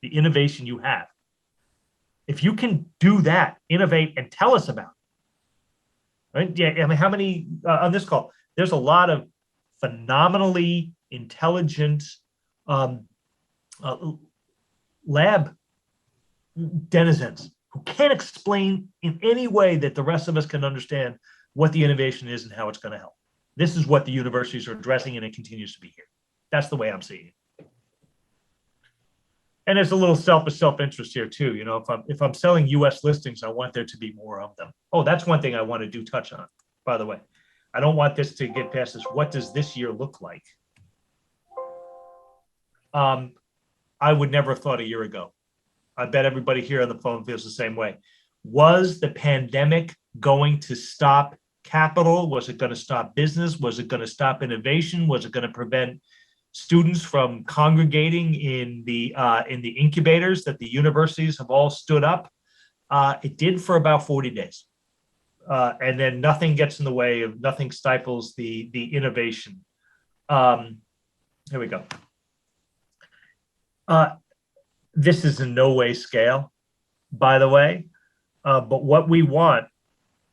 the innovation you have. If you can do that, innovate, and tell us about it, right? Yeah, I mean, how many on this call? There's a lot of phenomenally intelligent lab denizens who can't explain in any way that the rest of us can understand what the innovation is and how it's going to help. This is what the universities are addressing, and it continues to be here. That's the way I'm seeing it. And there's a little self-interest here too. You know, if I'm selling U.S. listings, I want there to be more of them. Oh, that's one thing I want to touch on, by the way. I don't want this to get past this. What does this year look like? I would never have thought a year ago. I bet everybody here on the phone feels the same way. Was the pandemic going to stop capital? Was it going to stop business? Was it going to stop innovation? Was it going to prevent students from congregating in the incubators that the universities have all stood up? It did for about 40 days. And then nothing gets in the way of, nothing stifles the innovation. Here we go. This is in no way scale, by the way. But what we want,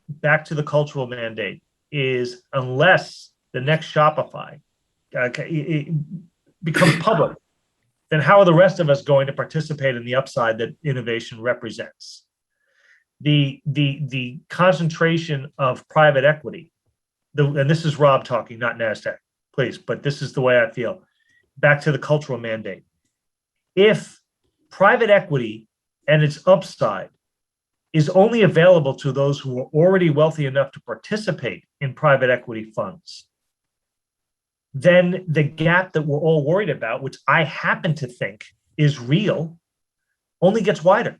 back to the cultural mandate, is unless the next Shopify it becomes public, then how are the rest of us going to participate in the upside that innovation represents? The concentration of private equity, and this is Rob talking, not Nasdaq, please, but this is the way I feel. Back to the cultural mandate. If private equity and its upside is only available to those who are already wealthy enough to participate in private equity funds, then the gap that we're all worried about, which I happen to think is real, only gets wider.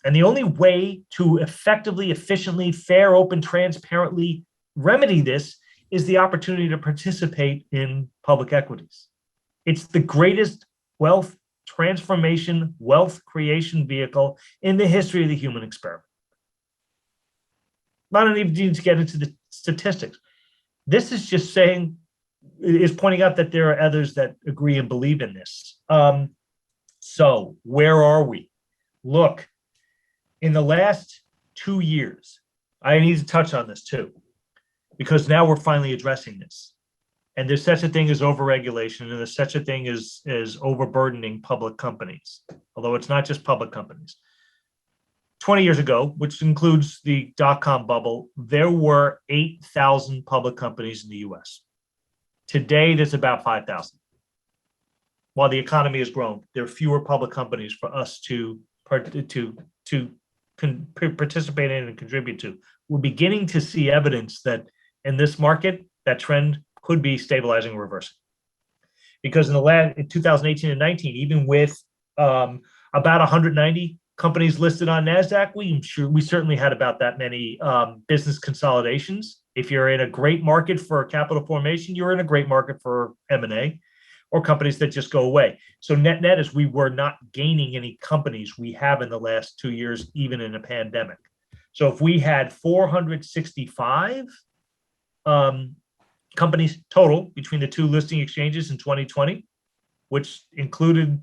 And the only way to effectively, efficiently, fair, open, transparently remedy this is the opportunity to participate in public equities. It's the greatest wealth transformation, wealth creation vehicle in the history of the human experiment. I don't even need to get into the statistics. This is just saying, is pointing out that there are others that agree and believe in this. So where are we? Look, in the last 2 years, I need to touch on this too, because now we're finally addressing this. And there's such a thing as overregulation, and there's such a thing as overburdening public companies, although it's not just public companies. 20 years ago, which includes the dot-com bubble, there were 8,000 public companies in the US. Today, there's about 5,000. While the economy has grown, there are fewer public companies for us to participate in and contribute to. We're beginning to see evidence that in this market, that trend could be stabilizing or reversing. Because in 2018 and 19, even with about 190 companies listed on Nasdaq, we certainly had about that many business consolidations. If you're in a great market for capital formation, you're in a great market for M&A or companies that just go away. So net is we were not gaining any companies we have in the last 2 years, even in a pandemic. So if we had 465 companies total between the two listing exchanges in 2020, which included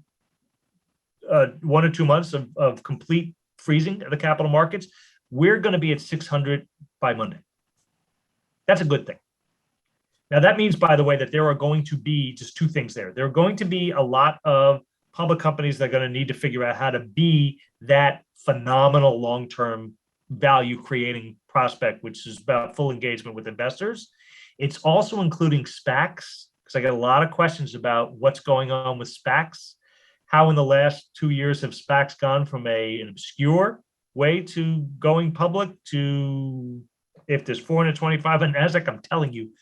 1 or 2 months of complete freezing of the capital markets, we're going to be at 600 by Monday. That's a good thing. Now, that means, by the way, that there are going to be just two things there. There are going to be a lot of public companies that are going to need to figure out how to be that phenomenal long-term value creating prospect, which is about full engagement with investors. It's also including SPACs, because I get a lot of questions about what's going on with SPACs. How in the last 2 years have SPACs gone from an obscure way to going public to, if there's 425 on Nasdaq, I'm telling you,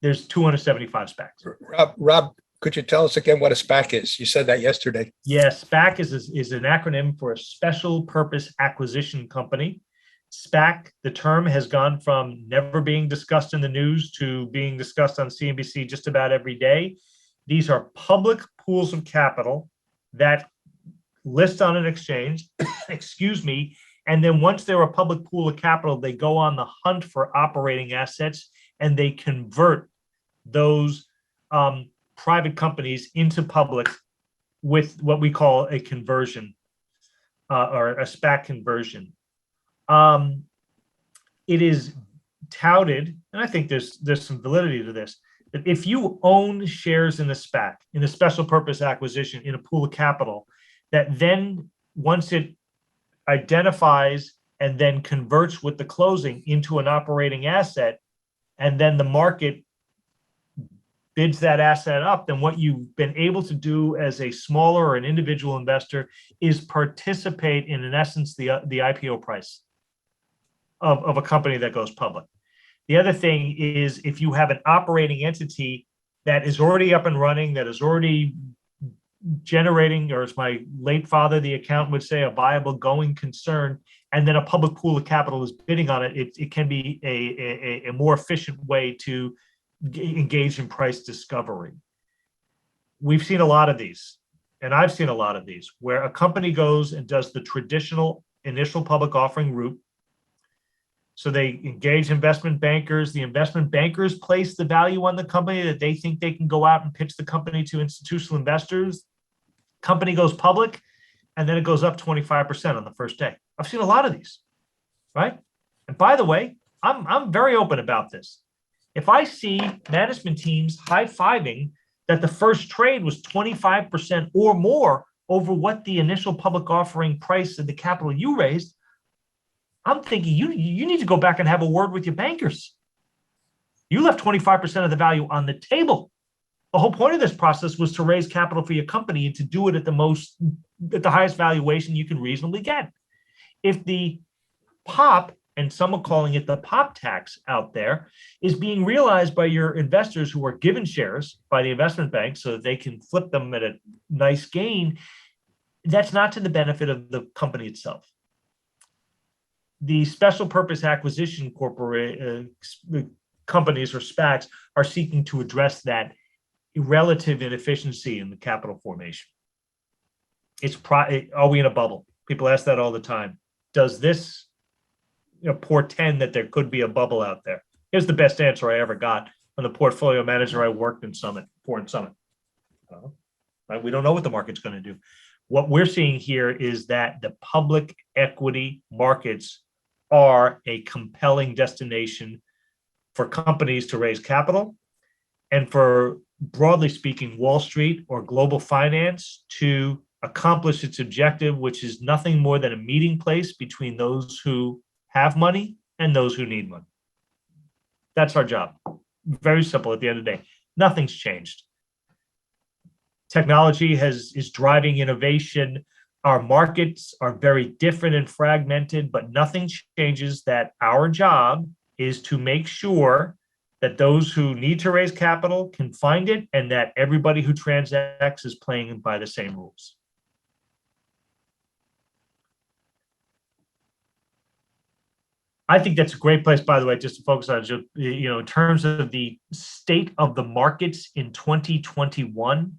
there's 275 SPACs. Rob, could you tell us again what a SPAC is? You said that yesterday. Yes, SPAC is an acronym for a special purpose acquisition company. SPAC, the term has gone from never being discussed in the news to being discussed on CNBC just about every day. These are public pools of capital that list on an exchange, excuse me, and then once they're a public pool of capital, they go on the hunt for operating assets and they convert those private companies into public with what we call a conversion or a SPAC conversion. It is touted, and I think there's some validity to this, that if you own shares in a SPAC, in a special purpose acquisition, in a pool of capital, that then once it identifies and then converts with the closing into an operating asset, and then the market bids that asset up, then what you've been able to do as a smaller or an individual investor is participate in essence, the IPO price of a company that goes public. The other thing is if you have an operating entity that is already up and running, that is already generating, or as my late father, the accountant would say, a viable going concern, and then a public pool of capital is bidding on it, it can be a more efficient way to engage in price discovery. We've seen a lot of these, and I've seen a lot of these, where a company goes and does the traditional initial public offering route. So they engage investment bankers. The investment bankers place the value on the company that they think they can go out and pitch the company to institutional investors. Company goes public, and then it goes up 25% on the first day. I've seen a lot of these, right? And by the way, I'm very open about this. If I see management teams high-fiving that the first trade was 25% or more over what the initial public offering price of the capital you raised, I'm thinking you need to go back and have a word with your bankers. You left 25% of the value on the table. The whole point of this process was to raise capital for your company and to do it at the highest valuation you can reasonably get. If the pop, and some are calling it the pop tax out there, is being realized by your investors who are given shares by the investment bank so that they can flip them at a nice gain, that's not to the benefit of the company itself. The special purpose acquisition companies or SPACs are seeking to address that relative inefficiency in the capital formation. Are we in a bubble? People ask that all the time. Does this portend that there could be a bubble out there? Here's the best answer I ever got from the portfolio manager I worked in Summit. We don't know what the market's going to do. What we're seeing here is that the public equity markets are a compelling destination for companies to raise capital, and for, broadly speaking, Wall Street or global finance to accomplish its objective, which is nothing more than a meeting place between those who have money and those who need money. That's our job. Very simple at the end of the day. Nothing's changed. Technology is driving innovation. Our markets are very different and fragmented, but nothing changes that our job is to make sure that those who need to raise capital can find it, and that everybody who transacts is playing by the same rules. I think that's a great place, by the way, just to focus on, in terms of the state of the markets in 2021.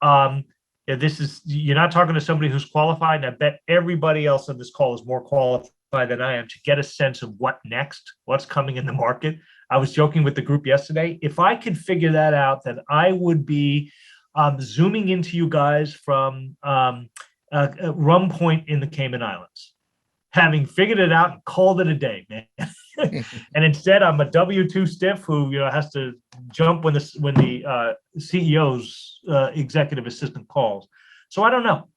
You're not talking to somebody who's qualified, and I bet everybody else on this call is more qualified than I am to get a sense of what next, what's coming in the market. I was joking with the group yesterday. If I could figure that out, then I would be zooming into you guys from Rum Point in the Cayman Islands, having figured it out and called it a day, man. And instead, I'm a W-2 stiff who has to jump when the CEO's executive assistant calls. So I don't know,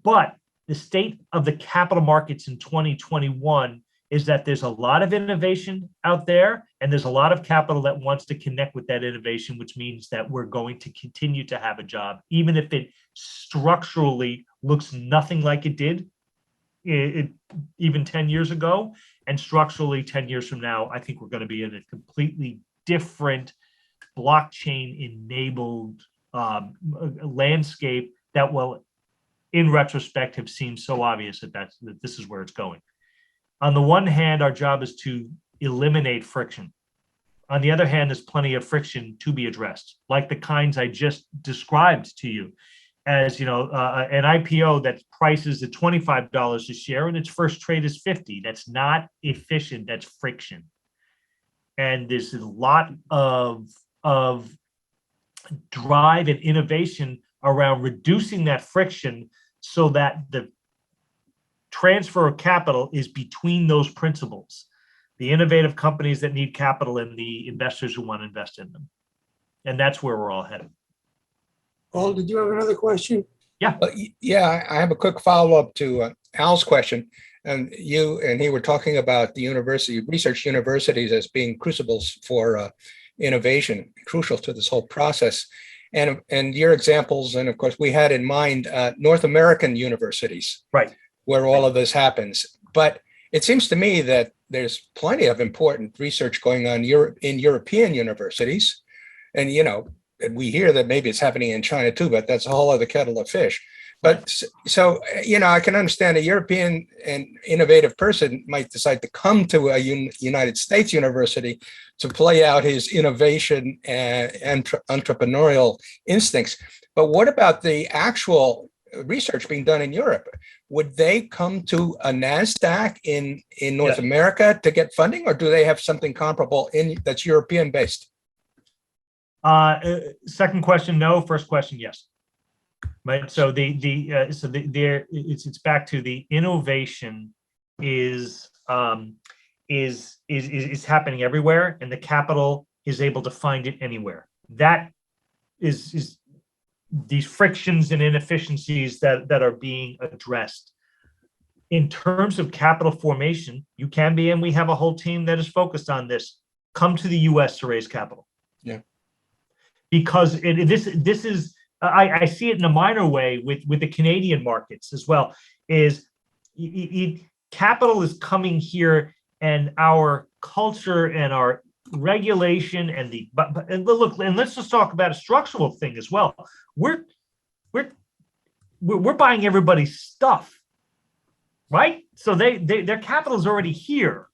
but the state of the capital markets in 2021 is that there's a lot of innovation out there, and there's a lot of capital that wants to connect with that innovation, which means that we're going to continue to have a job, even if it structurally looks nothing like it did even 10 years ago. And structurally 10 years from now, I think we're going to be in a completely different blockchain-enabled landscape that will, in retrospect, have seemed so obvious that this is where it's going. On the one hand, our job is to eliminate friction. On the other hand, there's plenty of friction to be addressed, like the kinds I just described to you. As you know, an IPO that prices at $25 a share and its first trade is 50. That's not efficient. That's friction. And there's a lot of drive and innovation around reducing that friction so that the transfer of capital is between those principles, the innovative companies that need capital and the investors who want to invest in them. And that's where we're all headed. Paul, did you have another question? Yeah. Yeah, I have a quick follow-up to Al's question. And you and he were talking about the research universities as being crucibles for innovation, crucial to this whole process. And your examples, and of course, we had in mind North American universities, right, where all of this happens. But it seems to me that there's plenty of important research going on in European universities. And, you know, we hear that maybe it's happening in China too, but that's a whole other kettle of fish. But so, you know, I can understand a European and innovative person might decide to come to a United States university to play out his innovation and entrepreneurial instincts. But what about the actual research being done in Europe? Would they come to a Nasdaq in North America to get funding, or do they have something comparable that's European based? Second question, no. First question, yes. Right. So it's back to the innovation is happening everywhere, and the capital is able to find it anywhere. That is these frictions and inefficiencies that are being addressed. In terms of capital formation, you can be, and we have a whole team that is focused on this. Come to the U.S. to raise capital. Yeah. Because this is. I see it in a minor way with the Canadian markets as well, is capital is coming here, and our culture and our regulation and let's just talk about a structural thing as well. We're buying everybody's stuff, right? So their capital is already here.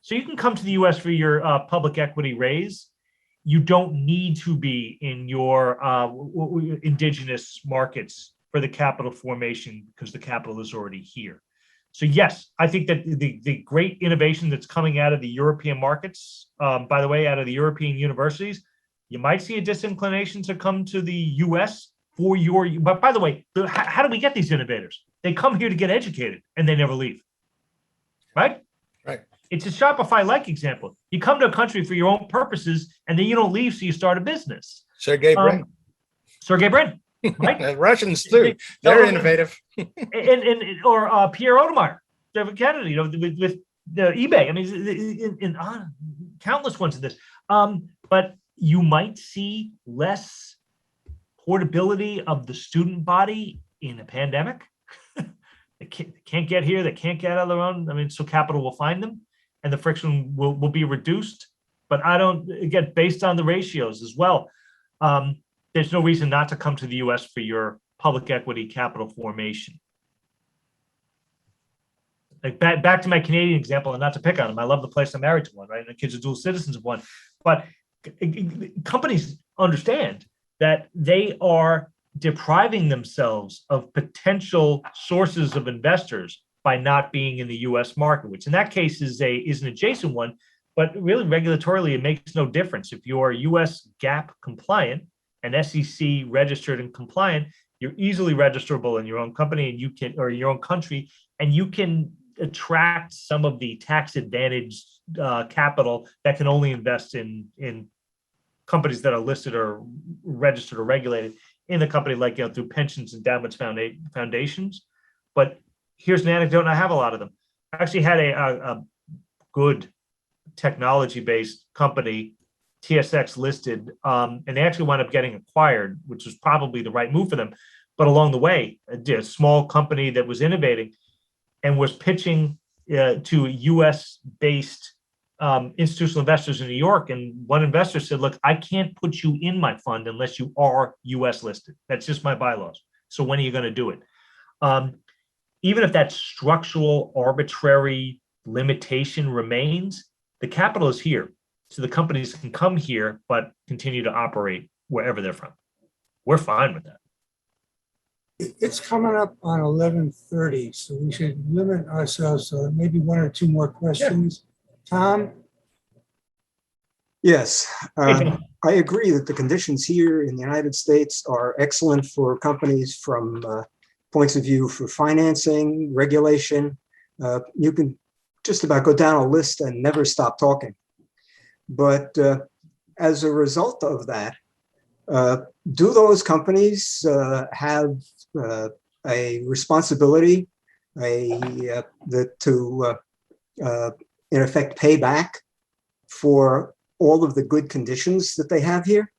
So you can come to the US for your public equity raise. You don't need to be in your indigenous markets for the capital formation because the capital is already here. So yes, I think that the great innovation that's coming out of the European markets, by the way, out of the European universities, you might see a disinclination to come to the US for but by the way, how do we get these innovators? They come here to get educated and they never leave, right? Right. It's a Shopify-like example. You come to a country for your own purposes, and then you don't leave, so you start a business. Sergey Brin. Sergey Brin, right? The Russians too. They're innovative. Or Pierre Odemeyer, David Kennedy, you know, with the eBay. I mean, in countless ones of this. But you might see less portability of the student body in a pandemic. They can't get here. They can't get out of their own. I mean, so capital will find them, and the friction will be reduced. But again, based on the ratios as well, there's no reason not to come to the US for your public equity capital formation. Like back to my Canadian example, and not to pick on them. I love the place I'm married to one, right? And the kids are dual citizens of one. But companies understand that they are depriving themselves of potential sources of investors by not being in the U.S. market, which in that case is an adjacent one, but really regulatorily it makes no difference. If you're U.S. GAAP compliant and SEC registered and compliant, you're easily registerable in your own company and your own country, and you can attract some of the tax advantaged capital that can only invest in companies that are listed or registered or regulated in the company, like, you know, through pensions, endowments, foundations. But here's an anecdote, and I have a lot of them. I actually had a good technology-based company, TSX listed, and they actually wound up getting acquired, which was probably the right move for them. But along the way, a small company that was innovating and was pitching to US-based institutional investors in New York, and one investor said, look, I can't put you in my fund unless you are US listed. That's just my bylaws. So when are you going to do it? Even if that structural arbitrary limitation remains, the capital is here. so the companies can come here, but continue to operate wherever they're from. We're fine with that. It's coming up on 11:30, so we should limit ourselves to maybe one or two more questions. Tom? Yes, Hey, Tom. I agree that the conditions here in the United States are excellent for companies from points of view for financing, regulation. You can just about go down a list and never stop talking. But as a result of that, do those companies have a responsibility to, in effect, pay back for all of the good conditions that they have here?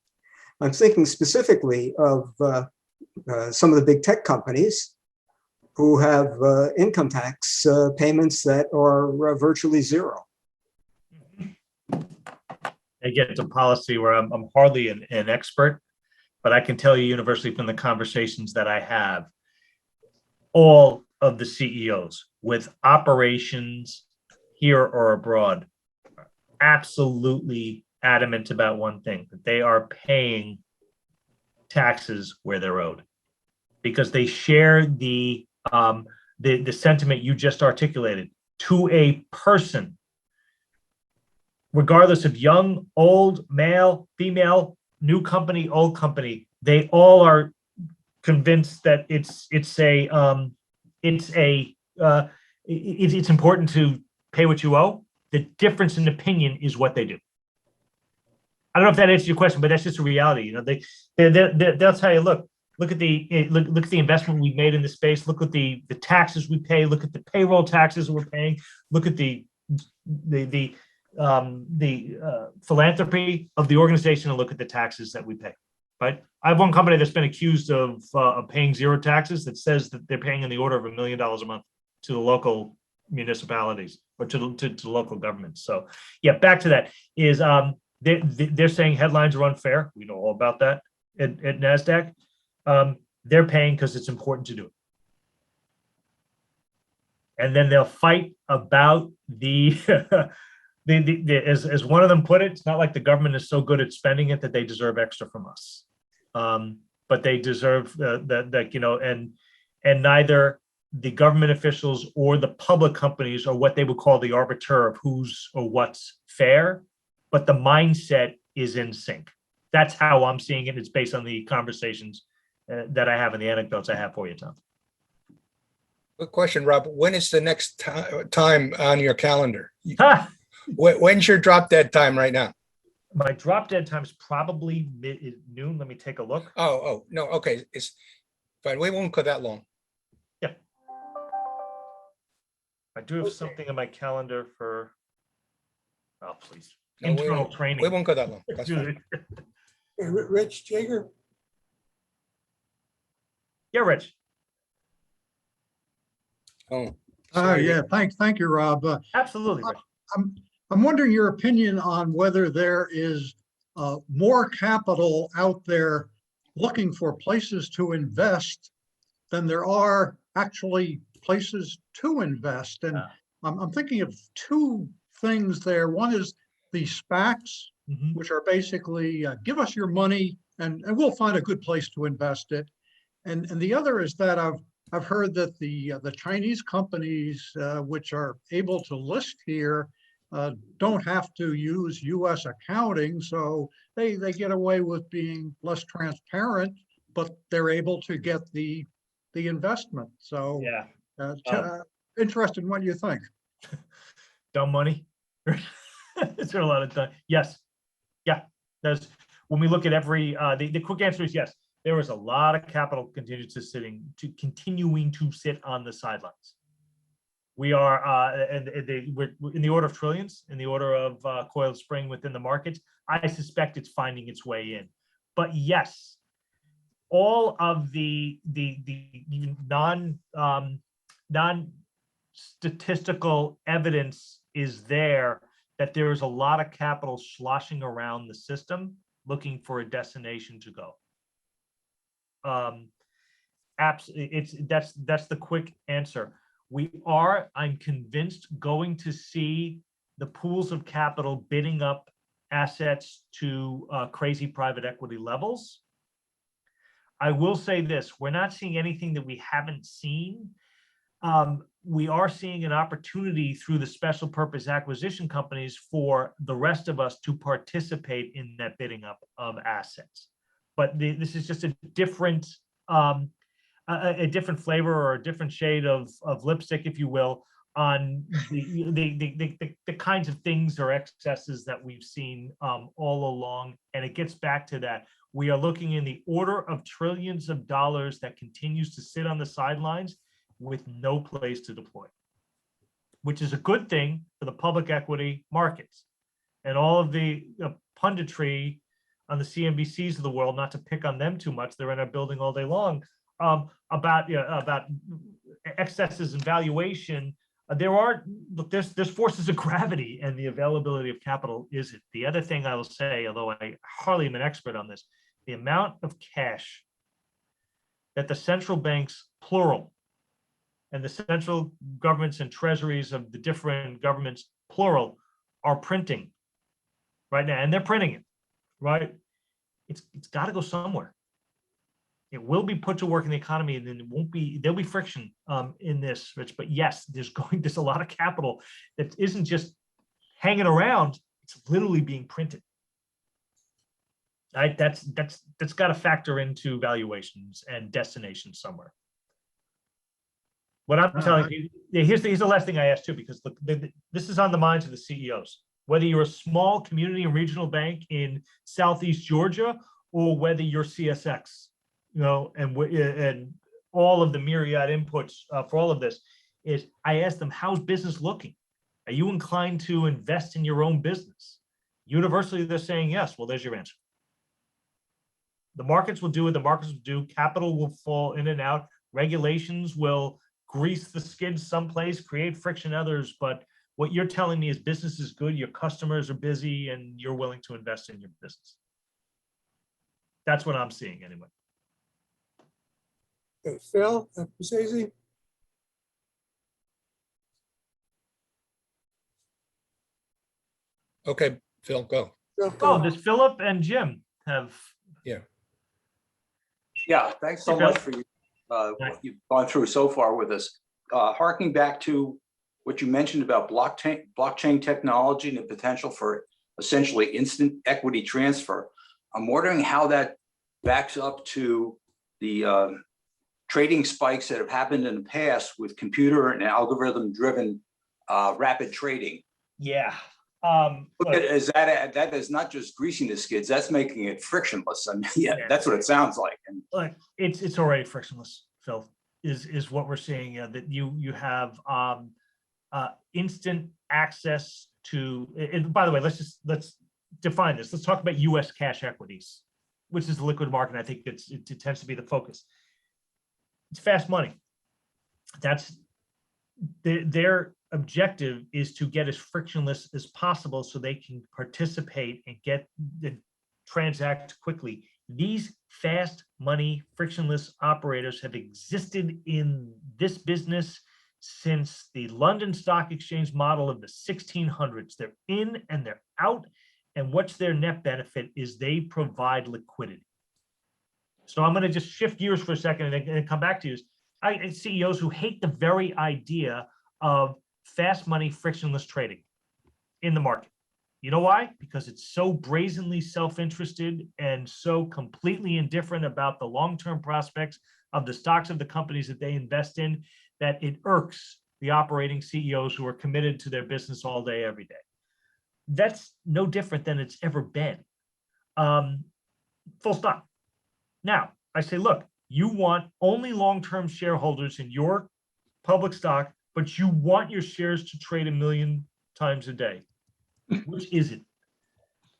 I'm thinking specifically of some of the big tech companies who have income tax payments that are virtually zero. I get to policy where I'm hardly an expert, but I can tell you universally from the conversations that I have, all of the CEOs with operations here or abroad are absolutely adamant about one thing, that they are paying taxes where they're owed, because they share the sentiment you just articulated. To a person, regardless of young, old, male, female, new company, old company, they all are convinced that it's important to pay what you owe. The difference in opinion is what they do. I don't know if that answers your question, but that's just a reality. You know, they'll tell you, look at the investment we've made in the space. Look at the taxes we pay. Look at the payroll taxes we're paying. Look at the philanthropy of the organization, and look at the taxes that we pay. Right? I have one company that's been accused of paying zero taxes that says that they're paying in the order of $1 million a month to the local municipalities or to the local governments. So yeah, back to that is they're saying headlines are unfair. We know all about that at Nasdaq. They're paying because it's important to do it. And then they'll fight about as one of them put it, it's not like the government is so good at spending it that they deserve extra from us. But they deserve that, you know, and neither the government officials or the public companies are what they would call the arbiter of who's or what's fair, but the mindset is in sync. That's how I'm seeing it. It's based on the conversations that I have and the anecdotes I have for you, Tom. Good question, Rob. When is the next time on your calendar? When's your drop dead time right now? My drop dead time is probably noon. Let me take a look. Oh, no. Okay. It's fine. We won't go that long. Yeah. I do have something in my calendar for, oh, please. No, internal training. We won't go that long. That's fine. Hey, Rich Jager? Yeah, Rich. Oh, yeah, thank you, Rob. Absolutely, Rich. I'm wondering your opinion on whether there is more capital out there looking for places to invest than there are actually places to invest. And I'm thinking of two things there. One is the SPACs, which are basically give us your money and we'll find a good place to invest it. And the other is that I've heard that the Chinese companies which are able to list here don't have to use U.S. accounting, so they get away with being less transparent, but they're able to get the investment. So yeah, interested in what you think. Dumb money. Is there a lot of time? Yes. Yeah. There's when we look at every the quick answer is yes. There is a lot of capital continuing to sit on the sidelines. We are we're in the order of trillions, in the order of coiled spring within the markets. I suspect it's finding its way in. But yes, all of the non-statistical evidence is there that there is a lot of capital sloshing around the system looking for a destination to go. That's the quick answer. We are, I'm convinced, going to see the pools of capital bidding up assets to crazy private equity levels. I will say this, we're not seeing anything that we haven't seen. We are seeing an opportunity through the special purpose acquisition companies for the rest of us to participate in that bidding up of assets. But this is just a different flavor or a different shade of lipstick, if you will, on the kinds of things or excesses that we've seen all along. And it gets back to that. We are looking in the order of trillions of dollars that continues to sit on the sidelines with no place to deploy, which is a good thing for the public equity markets. And all of the punditry on the CNBCs of the world, not to pick on them too much, they're in our building all day long, about excesses in valuation. There's forces of gravity, and the availability of capital isn't. The other thing I will say, although I hardly am an expert on this, the amount of cash that the central banks, plural, and the central governments and treasuries of the different governments, plural, are printing right now, and they're printing it, right? It's got to go somewhere. It will be put to work in the economy, and then there'll be friction in this, Rich. But yes, there's a lot of capital that isn't just hanging around; it's literally being printed. Right? That's got to factor into valuations and destinations somewhere. What I'm telling you, here's the last thing I asked too, because look, this is on the minds of the CEOs. Whether you're a small community and regional bank in Southeast Georgia, or whether you're CSX, and all of the myriad inputs for all of this, is I asked them, how's business looking? Are you inclined to invest in your own business? Universally, they're saying yes. Well, there's your answer. The markets will do what the markets will do. Capital will fall in and out. Regulations will grease the skids someplace, create friction others. But what you're telling me is business is good, your customers are busy, and you're willing to invest in your business. That's what I'm seeing anyway. Okay, Phil, Pusaisi? Okay, Phil, go. Oh, does Philip and Jim have? Yeah, thanks so much for what you've gone through so far with us. Harking back to what you mentioned about blockchain technology and the potential for essentially instant equity transfer, I'm wondering how that backs up to the trading spikes that have happened in the past with computer and algorithm-driven rapid trading. Yeah. That is not just greasing the skids, that's making it frictionless. I mean, that's what it sounds like. And look, it's already frictionless, Phil, is what we're seeing. That you have instant access to, and by the way, let's define this. Let's talk about US cash equities, which is the liquid market. I think it tends to be the focus. It's fast money. That's their objective, is to get as frictionless as possible so they can participate and transact quickly. These fast money, frictionless operators have existed in this business since the London Stock Exchange model of the 1600s. They're in and they're out, and what's their net benefit is they provide liquidity. So I'm going to just shift gears for a second and come back to you. I CEOs who hate the very idea of fast money, frictionless trading in the market. You know why? Because it's so brazenly self-interested and so completely indifferent about the long-term prospects of the stocks of the companies that they invest in, that it irks the operating CEOs who are committed to their business all day, every day. That's no different than it's ever been. Full stop. Now, I say, look, you want only long-term shareholders in your public stock, but you want your shares to trade 1 million times a day. Which is it?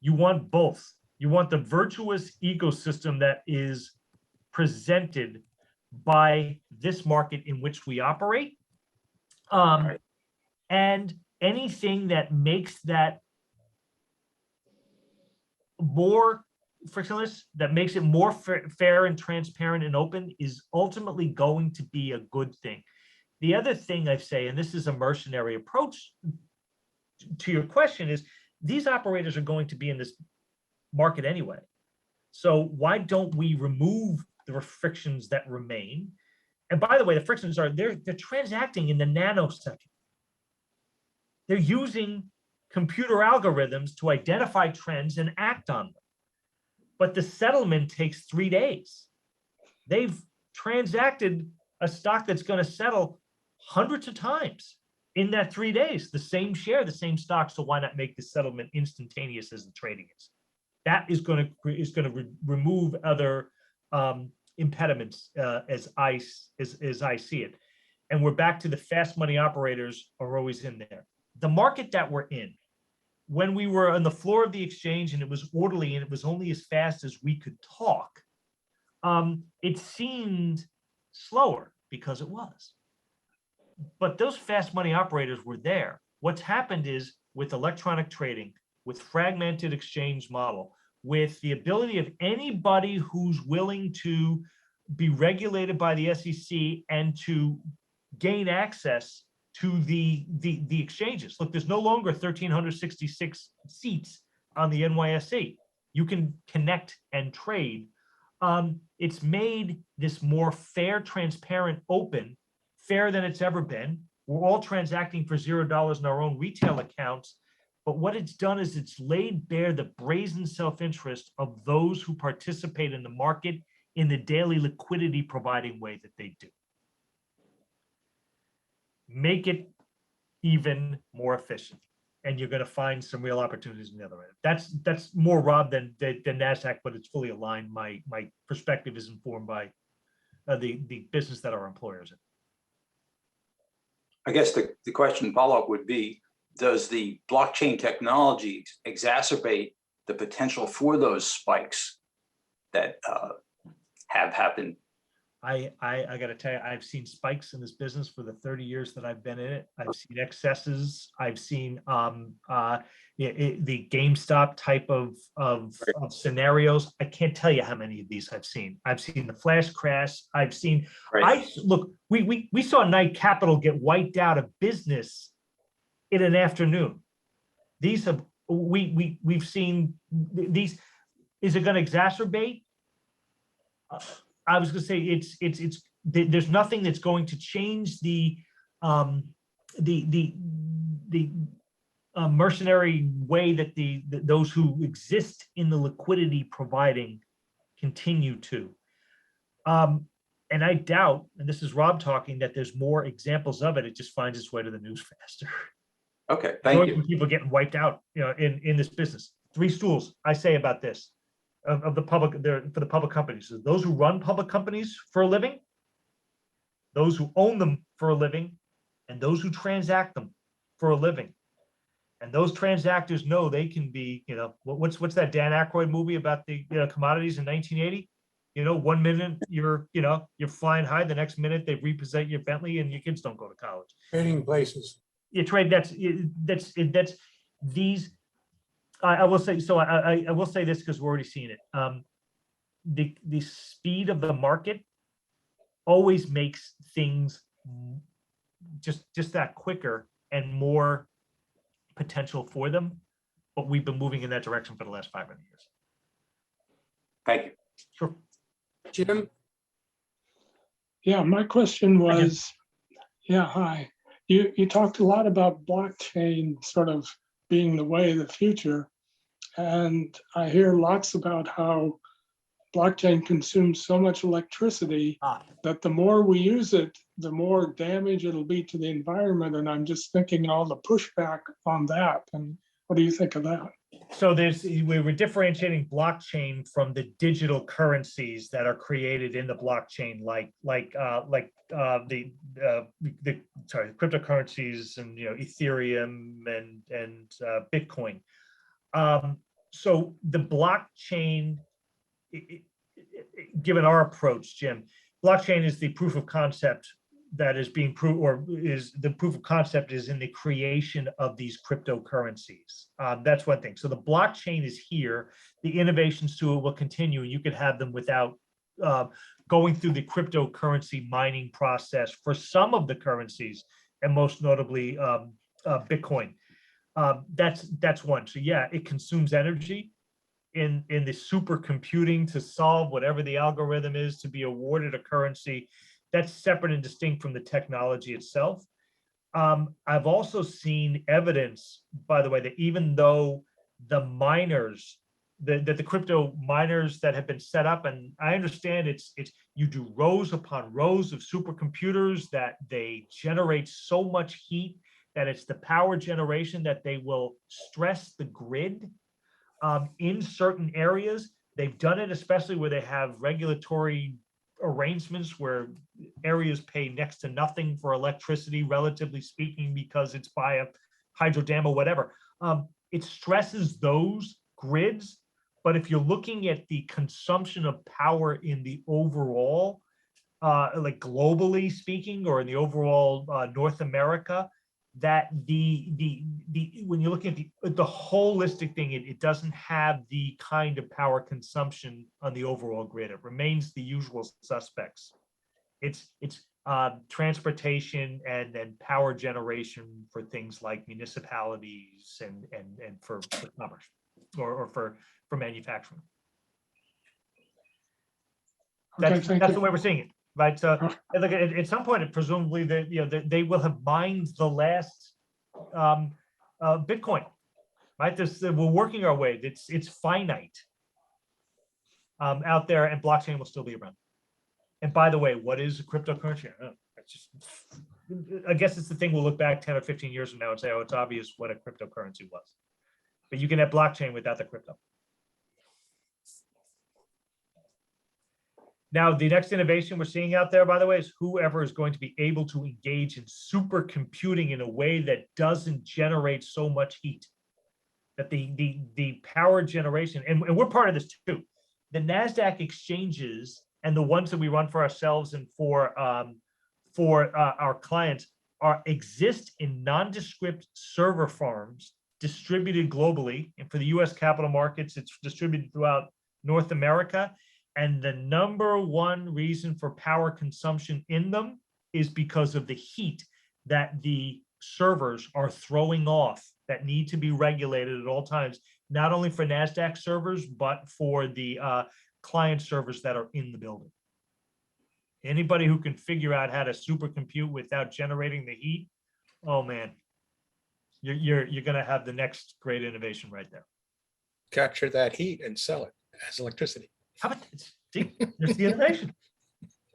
You want both. You want the virtuous ecosystem that is presented by this market in which we operate. And anything that makes that more frictionless, that makes it more fair and transparent and open, is ultimately going to be a good thing. The other thing I say, and this is a mercenary approach to your question, is these operators are going to be in this market anyway. So why don't we remove the frictions that remain? And by the way, the frictions are, they're transacting in the nanosecond. They're using computer algorithms to identify trends and act on them. But the settlement takes 3 days. They've transacted a stock that's going to settle hundreds of times in that 3 days, the same share, the same stock. So why not make the settlement instantaneous as the trading is? That is going to remove other impediments as I see it. And we're back to the fast money operators are always in there. The market that we're in, when we were on the floor of the exchange and it was orderly and it was only as fast as we could talk, it seemed slower because it was. But those fast money operators were there. What's happened is with electronic trading, with fragmented exchange model, with the ability of anybody who's willing to be regulated by the SEC and to gain access to the exchanges. Look, there's no longer 1,366 seats on the NYSE. You can connect and trade. It's made this more fair, transparent, open, fairer than it's ever been. We're all transacting for $0 in our own retail accounts. But what it's done is it's laid bare the brazen self-interest of those who participate in the market in the daily liquidity providing way that they do. Make it even more efficient, and you're going to find some real opportunities in the other end. That's more Rob than Nasdaq, but it's fully aligned. My perspective is informed by the business that our employers in. I guess the question follow-up would be, does the blockchain technology exacerbate the potential for those spikes that have happened? I got to tell you, I've seen spikes in this business for the 30 years that I've been in it. I've seen excesses. I've seen the GameStop type of scenarios. I can't tell you how many of these I've seen. I've seen the flash crash. I've seen. Look, we saw Knight Capital get wiped out of business in an afternoon. These have we've seen these. Is it going to exacerbate? I was going to say there's nothing that's going to change the mercenary way that those who exist in the liquidity providing continue to. And I doubt, and this is Rob talking, that there's more examples of it. It just finds its way to the news faster. Okay, thank you. People getting wiped out, in this business. Three stools I say about this. Of the public, for the public companies, so those who run public companies for a living, those who own them for a living, and those who transact them for a living. And those transactors know they can be, what's that Dan Aykroyd movie about the commodities in 1980? 1 minute you're flying high, the next minute they repossess your Bentley and your kids don't go to college. Trading places. You trade. That's these. I will say, so I will say this because we're already seeing it. The speed of the market always makes things just that quicker and more potential for them. But we've been moving in that direction for the last 500 years. Thank you. Sure. Jim? Yeah, my question was, hi. You talked a lot about blockchain sort of being the way of the future. And I hear lots about how blockchain consumes so much electricity that the more we use it, the more damage it'll be to the environment. And I'm just thinking all the pushback on that. And what do you think of that? So we were differentiating blockchain from the digital currencies that are created in the blockchain, like the cryptocurrencies and Ethereum and Bitcoin. So the blockchain, given our approach, Jim, blockchain is the proof of concept that is being proved, or is the proof of concept is in the creation of these cryptocurrencies. That's one thing. So the blockchain is here. The innovations to it will continue. You could have them without going through the cryptocurrency mining process for some of the currencies, and most notably Bitcoin. That's one. So yeah, it consumes energy in the supercomputing to solve whatever the algorithm is to be awarded a currency. That's separate and distinct from the technology itself. I've also seen evidence, by the way, that even though the miners, the crypto miners that have been set up, and I understand it's you do rows upon rows of supercomputers that they generate so much heat that it's the power generation that they will stress the grid in certain areas. They've done it, especially where they have regulatory arrangements where areas pay next to nothing for electricity, relatively speaking, because it's by a hydro dam or whatever. It stresses those grids. But if you're looking at the consumption of power in the overall, like globally speaking, or in the overall North America, that when you're looking at the holistic thing, it doesn't have the kind of power consumption on the overall grid. It remains the usual suspects. It's transportation and then power generation for things like municipalities and for commerce or for manufacturing. That's the way we're seeing it. Right. So look, at some point, presumably they will have mined the last Bitcoin. Right. We're working our way. It's finite out there, and blockchain will still be around. And by the way, what is a cryptocurrency? I guess it's the thing we'll look back 10 or 15 years from now and say, oh, it's obvious what a cryptocurrency was. But you can have blockchain without the crypto. Now, the next innovation we're seeing out there, by the way, is whoever is going to be able to engage in supercomputing in a way that doesn't generate so much heat. That the power generation, and we're part of this too. The Nasdaq exchanges and the ones that we run for ourselves and for our clients exist in nondescript server farms distributed globally. And for the U.S. capital markets, it's distributed throughout North America. And the number one reason for power consumption in them is because of the heat that the servers are throwing off that need to be regulated at all times, not only for NASDAQ servers, but for the client servers that are in the building. Anybody who can figure out how to supercompute without generating the heat, oh man, you're going to have the next great innovation right there. Capture that heat and sell it as electricity. How about this? See, there's the innovation.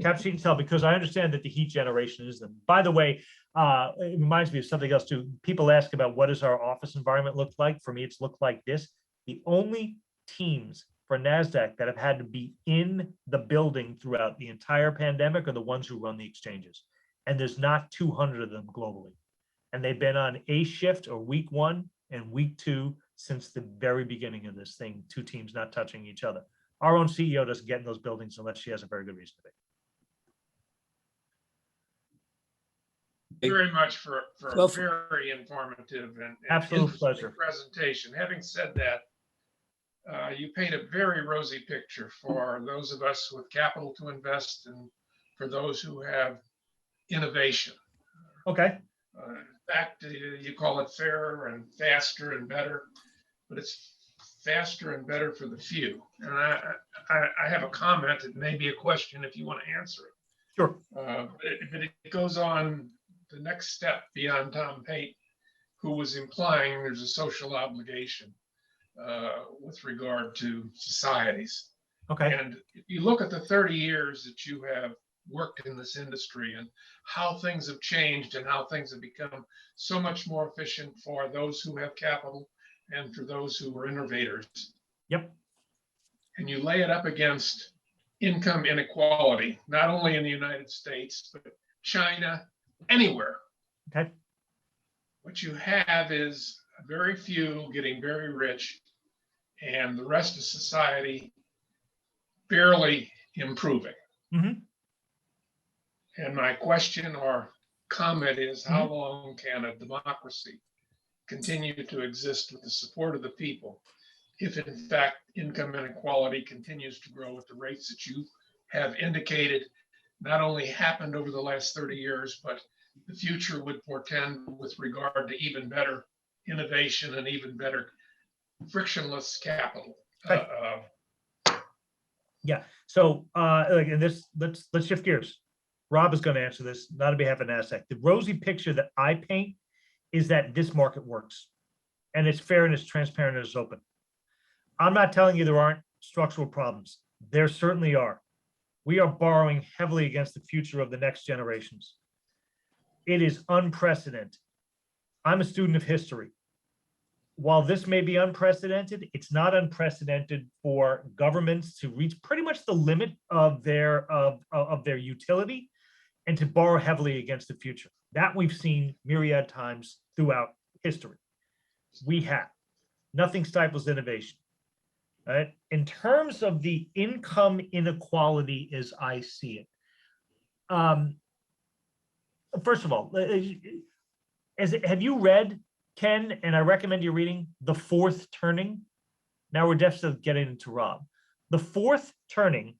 Capture heat and sell, because I understand that the heat generation is them. By the way, it reminds me of something else too. People ask about what does our office environment look like? For me, it's looked like this. The only teams for NASDAQ that have had to be in the building throughout the entire pandemic are the ones who run the exchanges. And there's not 200 of them globally. And they've been on A shift, or week 1 and week 2, since the very beginning of this thing, 2 teams not touching each other. Our own CEO doesn't get in those buildings unless she has a very good reason to be. Very much for a very informative and absolute pleasure presentation. Having said that, you paint a very rosy picture for those of us with capital to invest and for those who have innovation. Okay. In fact, you call it fairer and faster and better, but it's faster and better for the few. And I have a comment. It may be a question if you want to answer it. Sure. But it goes on the next step beyond Tom Pate, who was implying there's a social obligation with regard to societies. Okay. And if you look at the 30 years that you have worked in this industry and how things have changed and how things have become so much more efficient for those who have capital and for those who were innovators. Yep. And you lay it up against income inequality, not only in the United States, but China, anywhere. Okay. What you have is very few getting very rich and the rest of society barely improving. Mm-hmm. And my question or comment is, how long can a democracy continue to exist with the support of the people if in fact income inequality continues to grow at the rates that you have indicated not only happened over the last 30 years, but the future would portend with regard to even better innovation and even better frictionless capital. Right. Yeah. So and let's shift gears. Rob is going to answer this, not on behalf of Nasdaq. The rosy picture that I paint is that this market works, and it's fair and it's transparent and it's open. I'm not telling you there aren't structural problems. There certainly are. We are borrowing heavily against the future of the next generations. It is unprecedented. I'm a student of history. While this may be unprecedented, it's not unprecedented for governments to reach pretty much the limit of their utility and to borrow heavily against the future. That we've seen myriad times throughout history. We have. Nothing stifles innovation. Right? In terms of the income inequality as I see it, first of all, have you read, Ken, and I recommend you reading The Fourth Turning? Now we're definitely getting into Rob. The Fourth Turning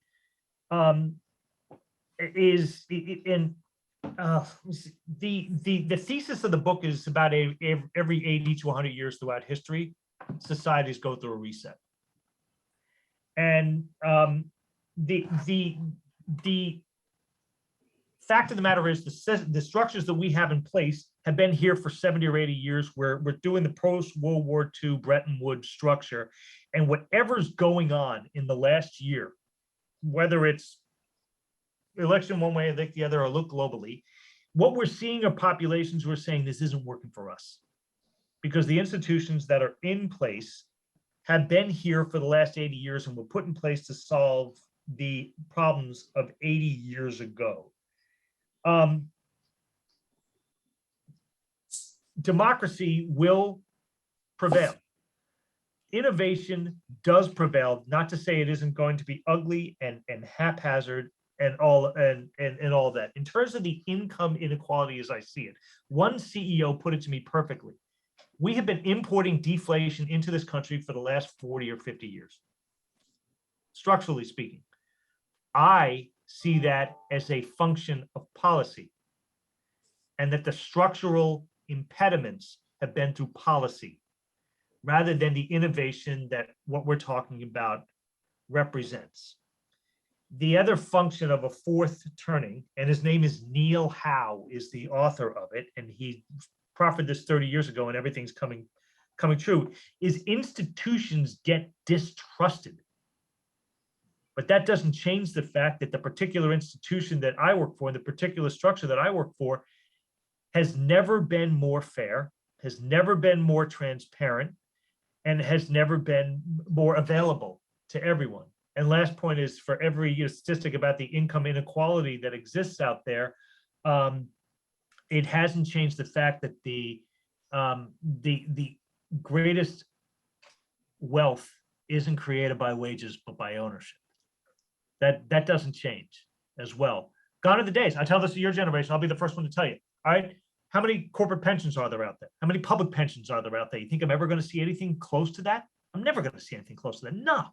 is in the thesis of the book is about every 80 to 100 years throughout history, societies go through a reset. And the fact of the matter is the structures that we have in place have been here for 70 or 80 years. We're doing the post-World War II Bretton Woods structure. And whatever's going on in the last year, whether it's election one way or the other, or look globally, what we're seeing are populations who are saying this isn't working for us. Because the institutions that are in place have been here for the last 80 years and were put in place to solve the problems of 80 years ago. Democracy will prevail. Innovation does prevail, not to say it isn't going to be ugly and haphazard and all that. In terms of the income inequality as I see it, one CEO put it to me perfectly. We have been importing deflation into this country for the last 40 or 50 years, structurally speaking. I see that as a function of policy, and that the structural impediments have been through policy rather than the innovation that what we're talking about represents. The other function of a fourth turning, and his name is Neil Howe, is the author of it, and he proffered this 30 years ago and everything's coming true, is institutions get distrusted. But that doesn't change the fact that the particular institution that I work for, and the particular structure that I work for, has never been more fair, has never been more transparent, and has never been more available to everyone. And last point is, for every statistic about the income inequality that exists out there, it hasn't changed the fact that the greatest wealth isn't created by wages, but by ownership. That doesn't change as well. Gone are the days. I tell this to your generation. I'll be the first one to tell you. All right. How many corporate pensions are there out there? How many public pensions are there out there? You think I'm ever going to see anything close to that? I'm never going to see anything close to that. No,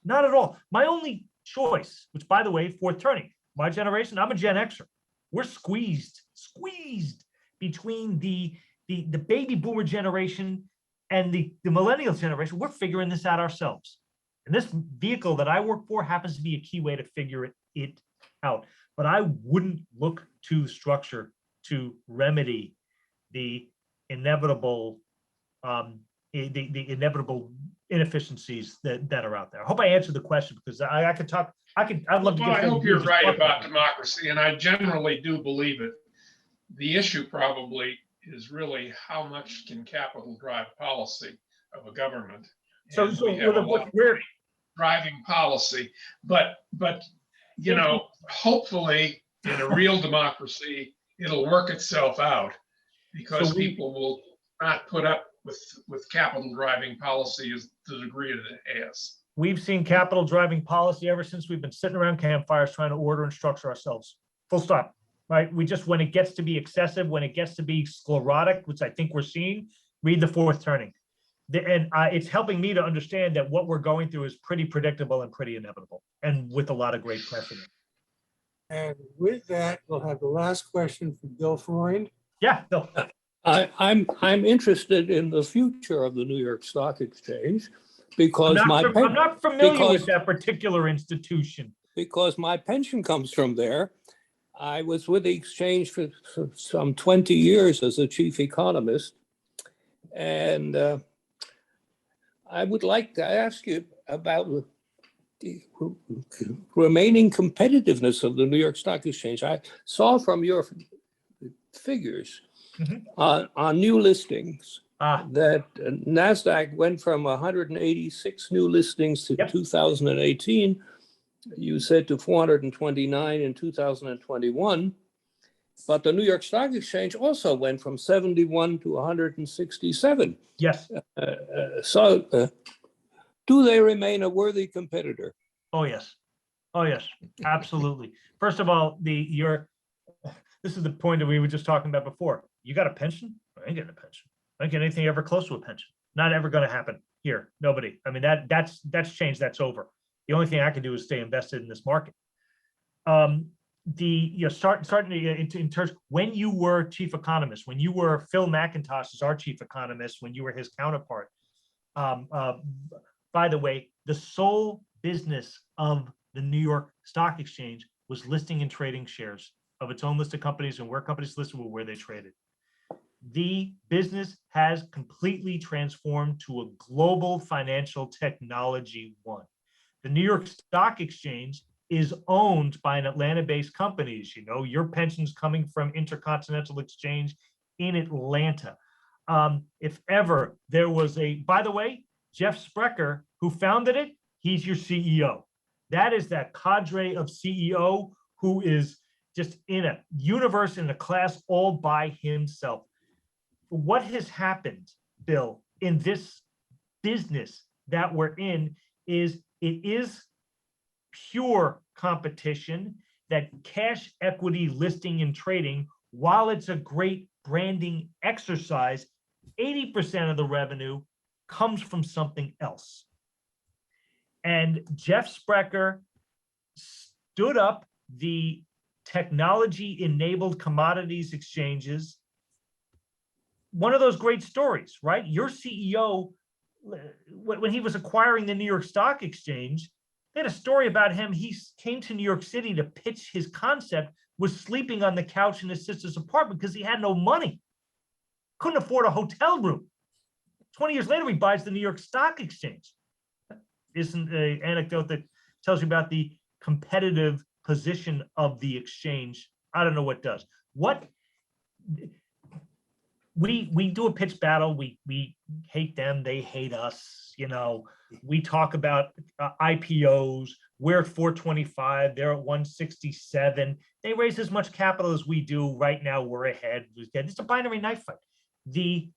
not at all. My only choice, which by the way, fourth turning, my generation, I'm a Gen Xer. We're squeezed between the baby boomer generation and the millennial generation. We're figuring this out ourselves. And this vehicle that I work for happens to be a key way to figure it out. But I wouldn't look to structure to remedy the inevitable inefficiencies that are out there. I hope I answered the question, because I could talk. I'd love to. Well, I hope you're right about democracy, and I generally do believe it. The issue probably is really how much can capital drive policy of a government. So we're driving policy, but you know, hopefully in a real democracy, it'll work itself out, because people will not put up with capital driving policy as the degree that it has. We've seen capital driving policy ever since we've been sitting around campfires trying to order and structure ourselves. Full stop. Right? We just, when it gets to be excessive, when it gets to be sclerotic, which I think we're seeing, read The Fourth Turning. And it's helping me to understand that what we're going through is pretty predictable and pretty inevitable, and with a lot of great precedent. And with that, we'll have the last question from Bill Freund. Yeah, Bill. I'm interested in the future of the New York Stock Exchange because I'm my not familiar with that particular institution. because my pension comes from there. I was with the exchange for some 20 years as a chief economist, and I would like to ask you about the remaining competitiveness of the New York Stock Exchange. I saw from your figures on new listings that Nasdaq went from 186 new listings to 2018. You said to 429 in 2021, but the New York Stock Exchange also went from 71 to 167. Yes. So do they remain a worthy competitor? Oh, yes. Oh, yes, absolutely. First of all, this is the point that we were just talking about before. You got a pension? I ain't getting a pension. I ain't getting anything ever close to a pension. Not ever going to happen here. Nobody. I mean, that's changed. That's over. The only thing I can do is stay invested in this market. Starting in terms when you were chief economist, when you were Phil McIntosh as our chief economist, when you were his counterpart. By the way, the sole business of the New York Stock Exchange was listing and trading shares of its own listed companies, and where companies listed were where they traded. The business has completely transformed to a global financial technology one. The New York Stock Exchange is owned by an Atlanta-based company. You know, your pension's coming from Intercontinental Exchange in Atlanta. If ever there was by the way, Jeff Sprecher, who founded it, he's your CEO. That is that cadre of CEO who is just in a universe, in a class all by himself. What has happened, Bill, in this business that we're in is it is pure competition, that cash equity listing and trading, while it's a great branding exercise, 80% of the revenue comes from something else. And Jeff Sprecher stood up the technology-enabled commodities exchanges. One of those great stories, right? Your CEO, when he was acquiring the New York Stock Exchange, they had a story about him. He came to New York City to pitch his concept, was sleeping on the couch in his sister's apartment because he had no money. Couldn't afford a hotel room. 20 years later, he buys the New York Stock Exchange. Isn't an anecdote that tells you about the competitive position of the exchange. I don't know what does. What we do a pitch battle. We hate them. They hate us. You know, we talk about IPOs. We're at 425. They're at 167. They raise as much capital as we do. Right now, we're ahead. It's a binary knife fight. The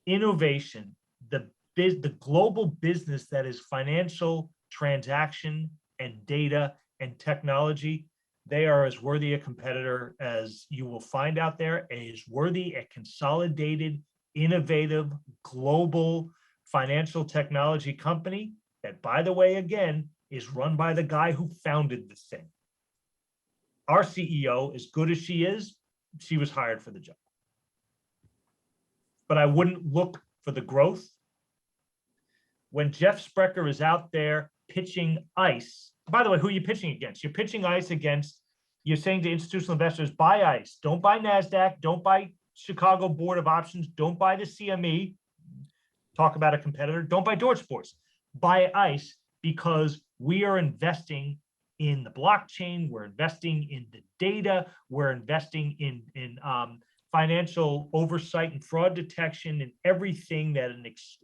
innovation, the global business that is financial transaction and data and technology, they are as worthy a competitor as you will find out there, as worthy a consolidated, innovative, global financial technology company that, by the way, again, is run by the guy who founded the thing. Our CEO, as good as she is, she was hired for the job. But I wouldn't look for the growth. When Jeff Sprecher is out there pitching ICE, by the way, who are you pitching against? You're pitching ICE against, you're saying to institutional investors, buy ICE, don't buy NASDAQ, don't buy Chicago Board of Options, don't buy the CME, talk about a competitor, don't buy George Sports, buy ICE, because we are investing in the blockchain, we're investing in the data, we're investing in financial oversight and fraud detection and everything that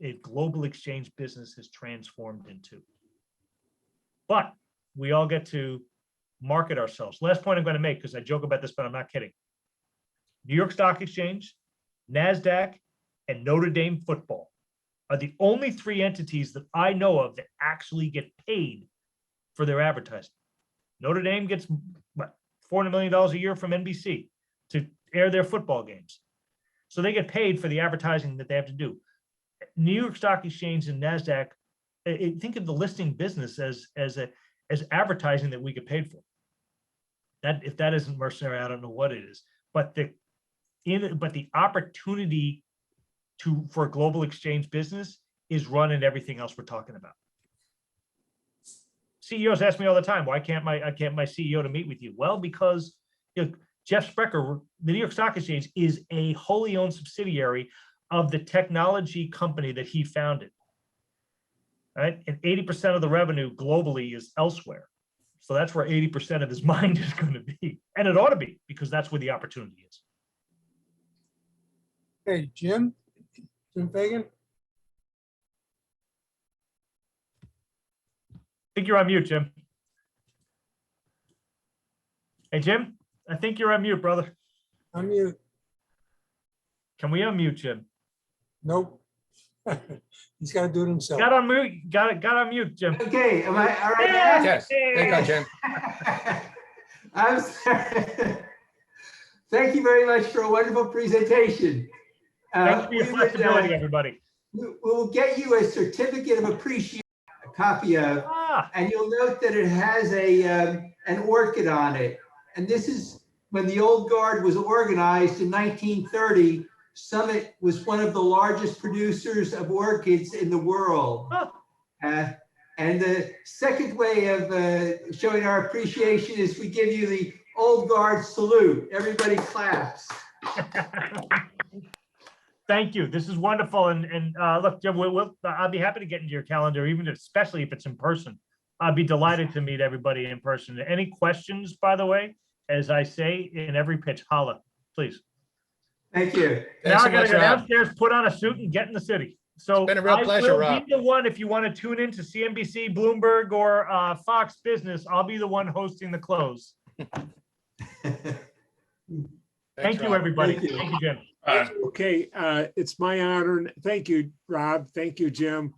a global exchange business has transformed into. But we all get to market ourselves. Last point I'm going to make, because I joke about this, but I'm not kidding. New York Stock Exchange, NASDAQ, and Notre Dame football are the only three entities that I know of that actually get paid for their advertising. Notre Dame gets what, $400 million a year from NBC to air their football games. So they get paid for the advertising that they have to do. New York Stock Exchange and NASDAQ, think of the listing business as advertising that we get paid for. That if that isn't mercenary, I don't know what it is. But but the opportunity for a global exchange business is running everything else we're talking about. CEOs ask me all the time, why can't my CEO to meet with you? Well, because Jeff Sprecher, the New York Stock Exchange, is a wholly owned subsidiary of the technology company that he founded. Right? And 80% of the revenue globally is elsewhere. So that's where 80% of his mind is going to be. And it ought to be, because that's where the opportunity is. Okay, Jim Fagan. I think you're on mute, Jim. Hey, Jim, I think you're on mute, brother. Unmute. Can we unmute Jim? Nope. He's got to do it himself. Got on mute. Got on mute, Jim. Okay, am I all right now? Yes, there you go, Jim. I'm sorry. Thank you very much for a wonderful presentation. Thanks for your flexibility, everybody. We'll get you a certificate of appreciation, a copy of, and you'll note that it has an orchid on it. And this is when the old guard was organized in 1930. Summit was one of the largest producers of orchids in the world. And the second way of showing our appreciation is we give you the old guard salute. Everybody claps. Thank you. This is wonderful. And look, Jim, I'll be happy to get into your calendar, especially if it's in person. I'd be delighted to meet everybody in person. Any questions, by the way, as I say in every pitch, holla, please. Thank you. Now I got to go downstairs, put on a suit, and get in the city. So it's been a real pleasure, Rob. I'll be the one, if you want to tune in to CNBC, Bloomberg, or Fox Business, I'll be the one hosting the close. Thank you, everybody. Thank you, Jim. Okay, it's my honor. Thank you, Rob. Thank you, Jim.